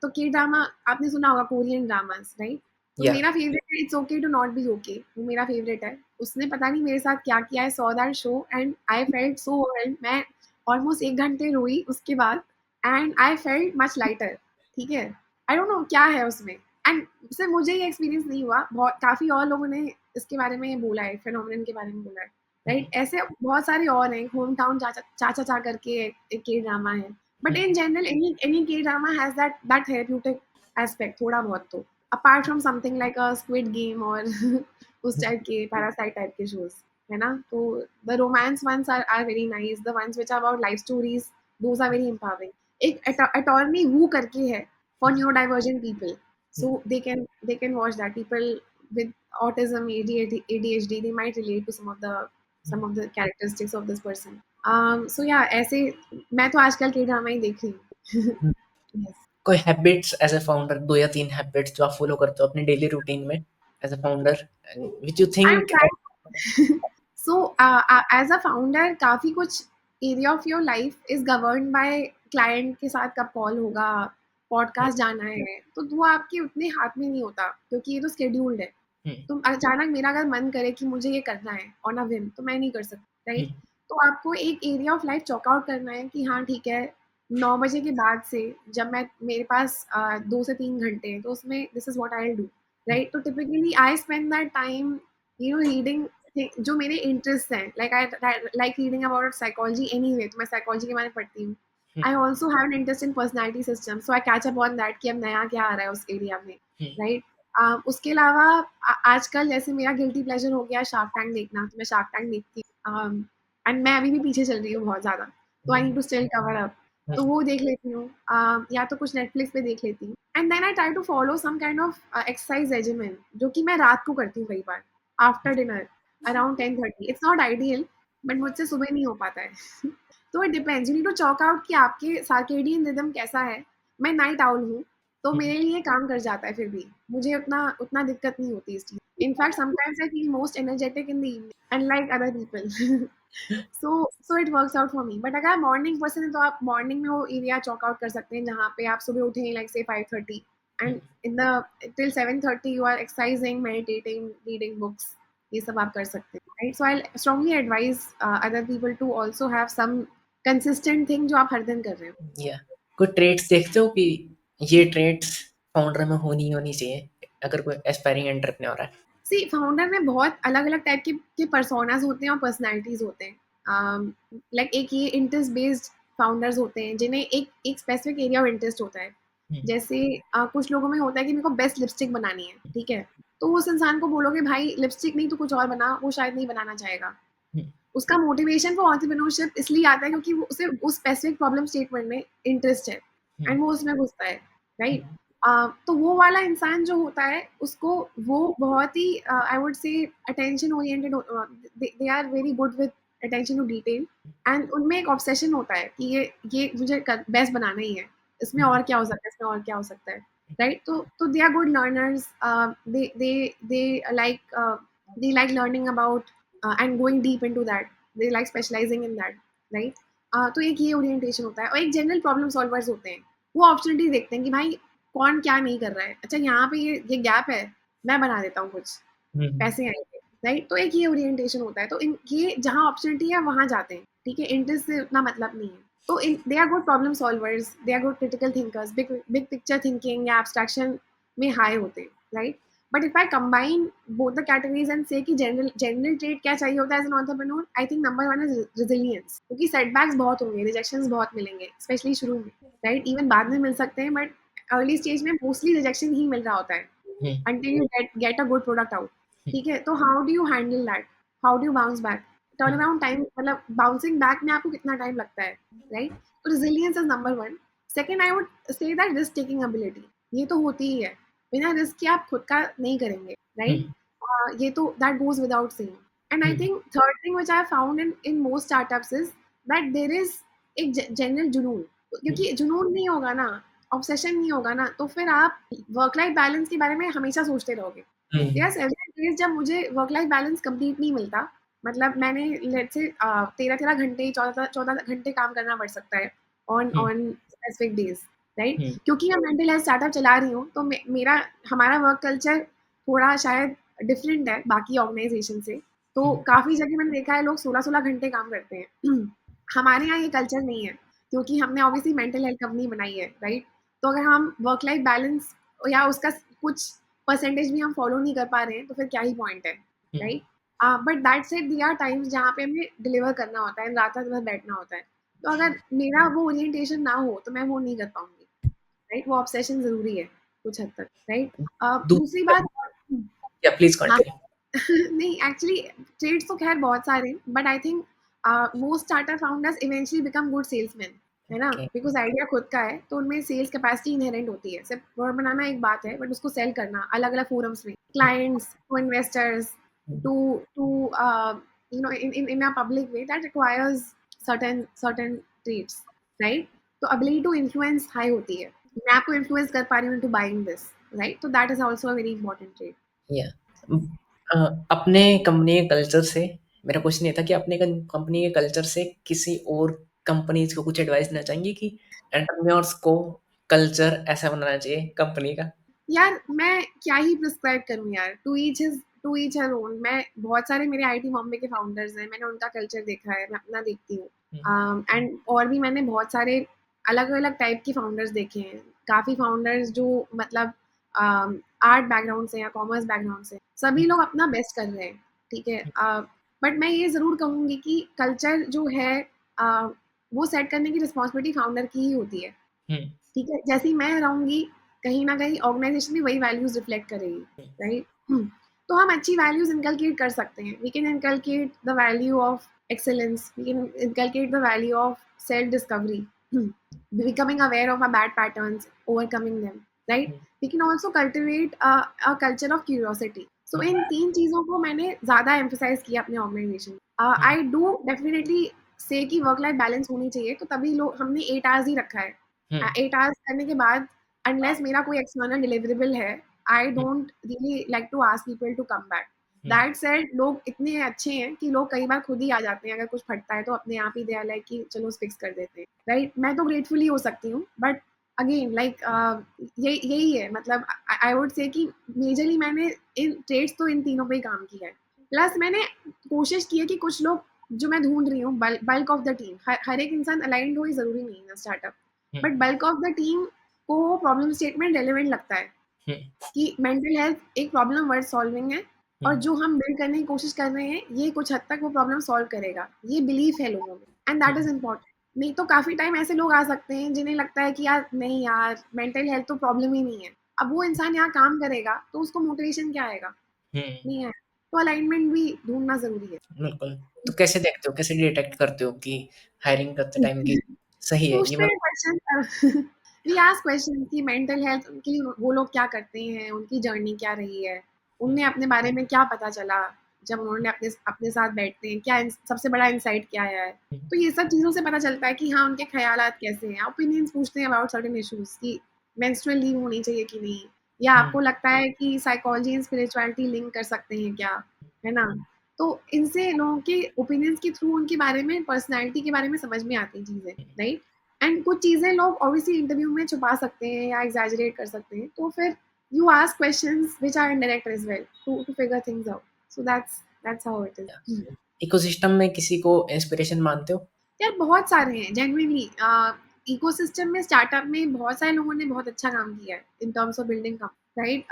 तो के ड्रामा आपने सुना होगा, कोरियन ड्रामास, राइट? तो या मेरा फेवरेट है it's okay to not be okay, वो मेरा फेवरेट है। उसने पता नहीं मेरे साथ क्या किया, है saw that show and I felt so overwhelmed. मैं ऑलमोस्ट 1 घंटे रोई उसके बाद and I felt much lighter. ठीक है? आई डोंट नो क्या है उसमें। एंड सिर्फ मुझे ये एक्सपीरियंस नहीं हुआ, बहुत काफ़ी और लोगों ने इसके बारे में बोला है, फिनोमेनन के बारे में बोला है। राइट, ऐसे बहुत सारे और हैं। होम टाउन चाचा चाचा चा करके एक के ड्रामा है। But in general any any K drama has that therapeutic aspect थोड़ा बहुत तो, apart from something like a squid game और उस टाइप के पैरासाइट टाइप के शोज़, है ना? तो the romance ones are very nice, the ones which are about life stories, those are very empowering. एक अटॉर्नी वू करके है for neurodivergent people, so they can watch that. People with autism, ADHD, they might relate to some of the characteristics of this person. So yeah, ऐसे मैं तो आजकल के drama ही देख रही हूँ। Yes. कोई हैबिट्स एज अ फाउंडर, 2 या 3 हैबिट्स जो आप फॉलो करते हो अपने डेली रूटीन में as a founder which you I'm think? trying. So as a founder, काफी कुछ area of your life is govern by client के साथ कब कॉल होगा, पॉडकास्ट जाना है, तो वो आपके उतने हाथ में नहीं होता क्योंकि ये तो स्केड्यूल्ड है। तुम अचानक, मेरा अगर मन करे कि मुझे ये करना है ऑन अ व्हिम, तो मैं नहीं कर सकती। राइट, तो आपको एक area of life chalk out करना है कि हाँ ठीक है, 9 बजे के बाद से जब मैं, मेरे पास 2 से 3 घंटे हैं, तो उसमें this is what I will do. Right, तो typically I spend that time reading जो मेरे इंटरेस्ट हैं। Like I like reading about psychology anyway, तो मैं साइकोलॉजी के बारे में पढ़ती हूँ। I also have an interest in personality system, so I catch up on that कि अब नया क्या आ रहा है उस एरिया में। राइट, उसके अलावा आजकल जैसे मेरा गिल्टी प्लेजर हो गया शार्क टैंक देखना, तो मैं शार्क टैंक देखती हूँ। एंड मैं अभी भी पीछे चल रही हूँ बहुत ज़्यादा, तो I need to still cover up, तो वो देख लेती हूँ। या तो कुछ नेटफ्लिक्स पे देख लेती हूँ। And then I try to follow some kind of exercise regiment, जो कि मैं रात को करती हूँ कई बार after dinner around 10:30। It's not ideal, but मुझसे सुबह नहीं हो पाता है। तो it depends, you need to chalk out कि आपके सर्केडियन रिदम कैसा है। मैं नाइट आउल हूँ, तो मेरे लिए काम कर जाता है, फिर भी मुझे उतना उतना दिक्कत नहीं होती इस चीज़। In fact sometimes I feel most energetic in the evening unlike other people. So it works out for me. But अगर आप मॉर्निंग पर्सन है, तो आप मॉर्निंग में वो एरिया चॉक आउट कर सकते हैं जहाँ पे आप सुबह उठें लाइक से 5:30 and in the till 7:30 you are exercising, meditating, reading books, ये सब आप कर सकते हैं। Right, so I strongly advise other people to also have some consistent thing जो आप हर दिन कर रहे हो। या कोई ट्रेट्स देखते हो कि ये ट्रेट्स फाउंडर में होनी चाहिए अगर कोई एस्पायरिंग एंटरप्रेन्योर है? सी, फाउंडर में बहुत अलग-अलग टाइप के पर्सोनास होते हैं और पर्सनैलिटीज़ होते हैं। लाइक एक ये इंटरेस्ट बेस्ड फाउंडर्स होते हैं जिन्हें एक स्पेसिफिक एरिया ऑफ इंटरेस्ट होता है। जैसे कुछ लोगों में होता है कि मेरे को बेस्ट लिपस्टिक बनानी है, ठीक है? तो उस इंसान को बोलोगे भाई लिपस्टिक नहीं तो कुछ और बना, वो शायद नहीं बनाना चाहेगा। उसका मोटिवेशन फॉर एंटरप्रेन्योरशिप इसलिए आता है क्योंकि वो उसे उस स्पेसिफिक प्रॉब्लम स्टेटमेंट में इंटरेस्ट है एंड वो उसमें घुसता है। राइट, तो वो वाला इंसान जो होता है उसको, वो बहुत ही I would say attention oriented, they are very good with attention to detail and उनमें एक ऑब्सेशन होता है कि ये मुझे बेस्ट बनाना ही है, इसमें और क्या हो सकता है, इसमें और क्या हो सकता है। राइट, तो they are good learners, they like they like learning about and going deep into that, they like specializing in that, right? तो एक ये ओरिएंटेशन होता है और एक जनरल प्रॉब्लम सॉल्वर्स होते हैं, वो अपॉर्चुनिटी देखते हैं कि भाई कौन क्या नहीं कर रहा है, अच्छा यहाँ पे ये गैप है, मैं बना देता हूँ कुछ, हुँ, पैसे आएँगे, राइट? तो एक ये ओरिएंटेशन होता है, तो इन ये जहाँ अपॉर्च्युनिटी है वहाँ जाते हैं, ठीक है? इंटरेस्ट से उतना मतलब नहीं है। तो in they are good problem solvers, they are good critical thinkers, big big picture thinking या एब्स्ट्रैक्शन में हाई होते हैं, right? But if I combine both the categories and say कि जनरल ट्रेट क्या चाहिए होता है as an entrepreneur, I think number one is resilience, क्योंकि सेटबैक्स बहुत होंगे, रिजेक्शंस बहुत मिलेंगे, स्पेशली शुरू में, राइट? इवन बाद में मिल सकते हैं, बट अर्ली स्टेज में मोस्टली रिजेक्शन ही मिल रहा होता है हुँ, until you get a good product out. हुँ, ठीक है, तो how do you handle that, how do you bounce back, turn hmm, around time, मतलब बाउंसिंग बैक में आपको कितना टाइम लगता है, राइट? तो resilience is number one. Second, I would say that risk taking ability, ये तो होती ही है, बिना रिस्क के आप खुद का नहीं करेंगे, हुँ, राइट? ये तो that goes without saying. And I hmm, think third thing which I found in most startups is that there is एक जनरल जुनून, हुँ, क्योंकि जुनून नहीं होगा ना, ऑब्सेशन नहीं होगा ना, तो फिर आप वर्क लाइफ बैलेंस के बारे में हमेशा सोचते रहोगे। हुँ, देयर आर सेवरल डेज़ जब मुझे वर्क लाइफ बैलेंस कंप्लीट नहीं मिलता, मतलब मैंने लेट्स से 13-13 घंटे, 14-14 घंटे काम करना पड़ सकता है on hmm, on specific days, right? Hmm, क्योंकि मैं मेंटल हेल्थ स्टार्टअप चला रही हूँ, तो मेरा हमारा वर्क कल्चर थोड़ा शायद डिफरेंट है बाकी ऑर्गनाइज़ेशन से। तो हुँ, काफ़ी जगह मैंने देखा है लोग 16-16 घंटे काम करते हैं। हमारे यहाँ ये कल्चर नहीं है, क्योंकि हमने ऑब्वियसली मेंटल हेल्थ कंपनी बनाई है, राइट? तो अगर हम वर्क लाइफ बैलेंस या उसका कुछ परसेंटेज भी हम फॉलो नहीं कर पा रहे हैं, तो फिर क्या ही पॉइंट है, hmm, right? But that said there are times जहाँ पे हमें डिलीवर करना होता है, रात-रात भर बैठना होता है। तो अगर मेरा वो ओरिएंटेशन ना हो, तो मैं वो नहीं कर पाऊँगी, राइट? वो ऑब्सेशन ज़रूरी है कुछ हद तक, राइट? दूसरी दूसरी बात, या प्लीज़ हाँ, कंटिन्यू। नहीं एक्चुअली ट्रेड्स तो ख़ैर बहुत सारे हैं, but I think most startup founders eventually become good salesman, है ना? ओके। बिकॉज़ आइडिया खुद का है, तो उनमें सेल्स कैपेसिटी इन्हेरेंट होती है। सिर्फ वर्ड बनाना एक बात है, बट उसको सेल करना अलग-अलग फोरम्स में, hmm, clients, to investors, hmm, to to you know in a public way that requires certain trades, right? तो एबिलिटी टू इन्फ्लुएंस हाई होती है। मैं आपको इन्फ्लुएंस कर पा रही हूँ इंटू बाइंग दिस, राइट? तो that is also a very important trade. या उम, अपने कंपनी के कल्चर से मेरा क्वेश्चन ये था कि अपने कंपनी के कल्चर से किसी और कंपनीज़ को कुछ एडवाइस देना चाहेंगे कि एंटरप्रेन्योर्स को कल्चर ऐसा बनाना चाहिए कंपनी का? यार मैं क्या ही प्रिस्क्राइब करूँ यार, टू ईच हर ओन। मैं बहुत सारे मेरे आईटी बॉम्बे के फाउंडर्स हैं, मैंने उनका कल्चर देखा है, मैं अपना देखती हूँ। हुँ, एंड और भी मैंने बहुत सारे अलग-अलग टाइप के फाउंडर्स देखे हैं। काफ़ी फाउंडर्स जो मतलब आर्ट बैकग्राउंड से या कॉमर्स बैकग्राउंड से, हुँ, सभी लोग अपना बेस्ट कर रहे हैं, ठीक है? बट मैं ये ज़रूर कहूँगी कि कल्चर जो है अ, वो सेट करने की रिस्पॉन्सिबिलिटी फाउंडर की ही होती है। हुँ, ठीक है, जैसे ही मैं रहूँगी, कहीं न कहीं ऑर्गनाइज़ेशन भी वही वैल्यूज़ रिफ्लेक्ट करेगी, हुँ, राइट? तो हम अच्छी वैल्यूज़ इनकलकेट कर सकते हैं। We can inculcate the value of excellence, we can inculcate the value of self discovery, becoming aware of our bad patterns, overcoming them, right? Hmm, we can also cultivate a culture of curiosity. So hmm, in 3 चीज़ों को मैंने ज़्यादा emphasise किया अपने organisation में। हुँ, I do definitely से कि work life balance होनी चाहिए, तो तभी लोग हमने 8 आवर्स ही रखा है। हुँ, 8 आवर्स करने के बाद अनलेस मेरा कोई एक्सटर्नल डिलिवरेबल है, I hmm, don't really like to ask people to come back. Hmm, that said लोग इतने अच्छे हैं कि लोग कई बार खुद ही आ जाते हैं, अगर कुछ फटता है तो अपने आप ही दे आर लाइक कि चलो फिक्स कर देते हैं, राइट? मैं तो ग्रेटफुल ही हो सकती हूँ, बट अगेन लाइक यही है, मतलब आई वुड से कि मेजरली मैंने इन ट्रेड्स तो इन तीनों पे ही काम किया है। प्लस मैंने कोशिश की है कि कुछ लोग जो मैं ढूँढ रही हूँ, बल्क ऑफ द टीम, हर एक इंसान अलाइन्ड हो ये ज़रूरी नहीं है startup, hmm, but bulk of the team को वो प्रॉब्लम स्टेटमेंट रेलेवेंट लगता है हुँ, कि मेंटल हेल्थ एक प्रॉब्लम वर्थ सॉल्विंग है, हुँ, और जो हम बिल्ड करने की कोशिश कर रहे हैं, ये कुछ हद तक वो प्रॉब्लम सॉल्व करेगा। ये बिलीफ है लोगों में, एंड दैट इज़ इम्पोर्टेंट। नहीं तो काफ़ी टाइम ऐसे लोग आ सकते हैं जिन्हें लगता है कि यार नहीं यार, मेंटल हेल्थ तो प्रॉब्लम ही नहीं है। अब वो इंसान यहाँ काम करेगा, तो उसको मोटिवेशन क्या आएगा? हुँ, नहीं आएगा। तो अलाइनमेंट भी ढूँढना ज़रूरी है। बिल्कुल। तो कैसे देखते हो, कैसे डिटेक्ट करते हो कि हायरिंग करते टाइम की सही है ये पूछते मैं हैं क्वेश्चन। वी आस्क क्वेश्चन कि मेंटल हेल्थ उनके लिए वो लोग क्या करते हैं, उनकी जर्नी क्या रही है, हुँ, उन्हें अपने बारे में क्या पता चला जब उन्होंने अपने अपने साथ बैठते हैं, क्या सबसे बड़ा इंसाइट क्या आया है। हुँ, तो ये सब चीज़ों से पता चलता है कि हाँ, उनके ख्यालात कैसे हैं। ओपिनियंस पूछते हैं अबाउट सर्टेन इश्यूज़ कि मेंस्ट्रुअल लीव होनी चाहिए कि नहीं, या हुँ, आपको लगता है कि साइकोलॉजी एंड स्पिरिचुअलिटी लिंक कर सकते हैं क्या, है ना? तो इनसे लोगों के ओपिनियंस के थ्रू उनके बारे में, पर्सनैलिटी के बारे में समझ में आती हैं चीज़ें, राइट? एंड कुछ चीज़ें लोग ऑब्वियसली इंटरव्यू में छुपा सकते हैं या एग्जैजरेट कर सकते हैं, तो फिर you ask questions which are indirect as well to figure things out. So that's how it is. Ecosystem में किसी को इंस्पिरेशन मानते हो? यार बहुत सारे हैं जेन्युइनली। इकोसिस्टम में स्टार्टअप में बहुत सारे लोगों ने बहुत अच्छा काम किया है इन terms of building come right.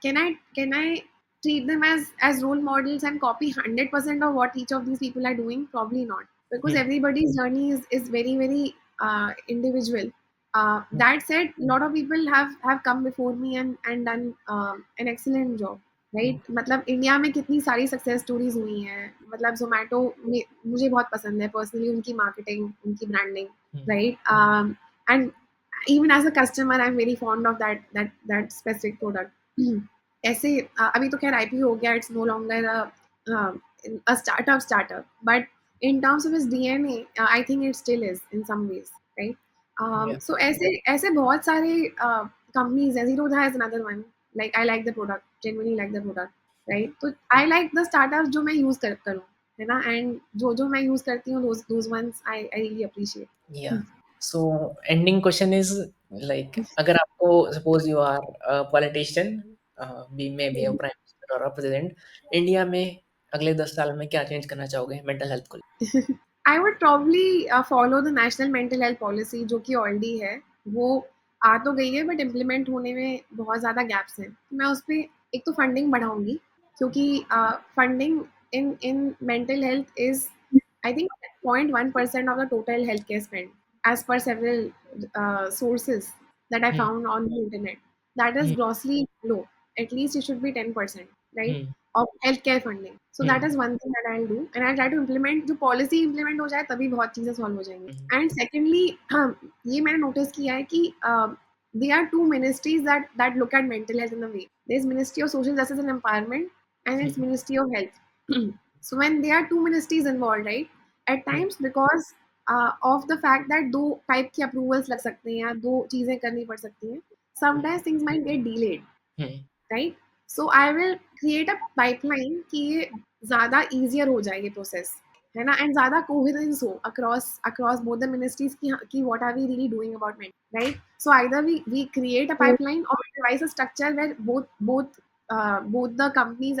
Can I treat them as role models and copy 100% of what each of these people are doing? Probably not, because hmm, everybody's journey is very very individual. Hmm, That said, a lot of people have come before me and done an excellent job, hmm, right. मतलब India में कितनी सारी success stories हुई हैं। मतलब जोमेटो में मुझे बहुत पसंद है पर्सनली, उनकी मार्केटिंग, उनकी branding, hmm, right. And even as a customer I'm very fond of that specific product। ऐसे अभी तो खैर आईपीओ हो गया, it's no longer a startup, but in terms of its DNA, I think it still is in some ways, right? या So ऐसे ऐसे बहुत सारे companies हैं। Zerodha is another one. Like I like the product, genuinely like the product, right? तो I like the startups जो मैं use कर करूँ, है ना। एंड जो मैं यूज करती हूँ those ones I really या appreciate। So ending question is like अगर आपको suppose you are a politician be maybe a prime minister और अ प्रेज़िडेंट, इंडिया में अगले 10 साल में क्या चेंज करना चाहोगे मेंटल हेल्थ को? I would probably follow the national mental health policy जो कि ऑलरेडी है। वो आ तो गई है बट इम्प्लीमेंट होने में बहुत ज़्यादा गैप्स हैं। तो मैं उस पे एक तो फंडिंग बढ़ाऊँगी, क्योंकि funding in mental health is I think 0.1% of the total healthcare spend, as per several sources that I hmm, found on the internet. That is hmm, grossly low. At least it should be 10%, right? Hmm, Of healthcare funding. So hmm, that is one thing that I'll do, and I'll try to implement। जो policy implement हो जाए तभी बहुत चीजें solve हो जाएंगी। हुँ, And secondly, ये मैंने notice किया है कि there are two ministries that look at mental health in a way. There's Ministry of Social Justice and Empowerment, and hmm, it's Ministry of Health। So when there are two ministries involved, right? At hmm, times because of the fact that दो type की approvals लग सकते हैं या दो चीजें करनी पड़ सकती हैं, हुँ, sometimes things might get delayed, hmm, right. So I will create a pipeline कि ये ज़्यादा ईज़ियर हो जाए ये प्रोसेस, है ना। एंड ज़्यादा कोहेरेंस हो across across both the ministries कि what are we really doing about mental, right. So either we create a pipeline और devise a structure where both the companies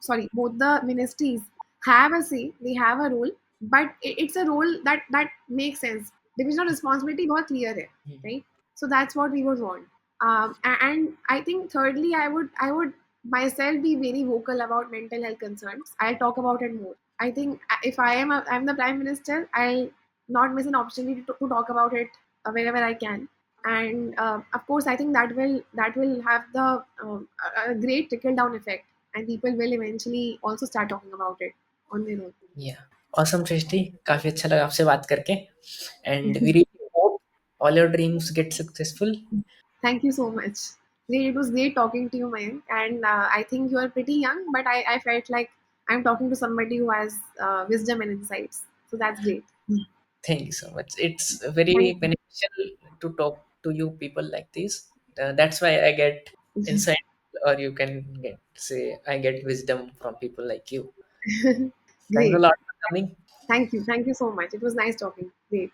sorry, both the ministries have a say, they have a role, but it's a role that makes sense। division of responsibility बहुत clear है, hmm, right? So that's what we would want। And I think thirdly, I would myself be very vocal about mental health concerns. I'll talk about it more. I think if I'm the prime minister, I'll not miss an opportunity to talk about it wherever I can. And of course, I think that will have the a great trickle down effect, and people will eventually also start talking about it on their own। या awesome Srishti, काफ़ी अच्छा लगा आपसे बात करके and we really hope all your dreams get successful. Thank you so much. It was great talking to you, Mayank. And I think you are pretty young, but I felt like I'm talking to somebody who has wisdom and insights. So that's great. Thank you so much. It's very Thank beneficial to talk to you people like this. That's why I get you. insight, or you can get say I get wisdom from people like you. Thanks a Great. lot for coming. Thank you. Thank you so much. It was nice talking. Great.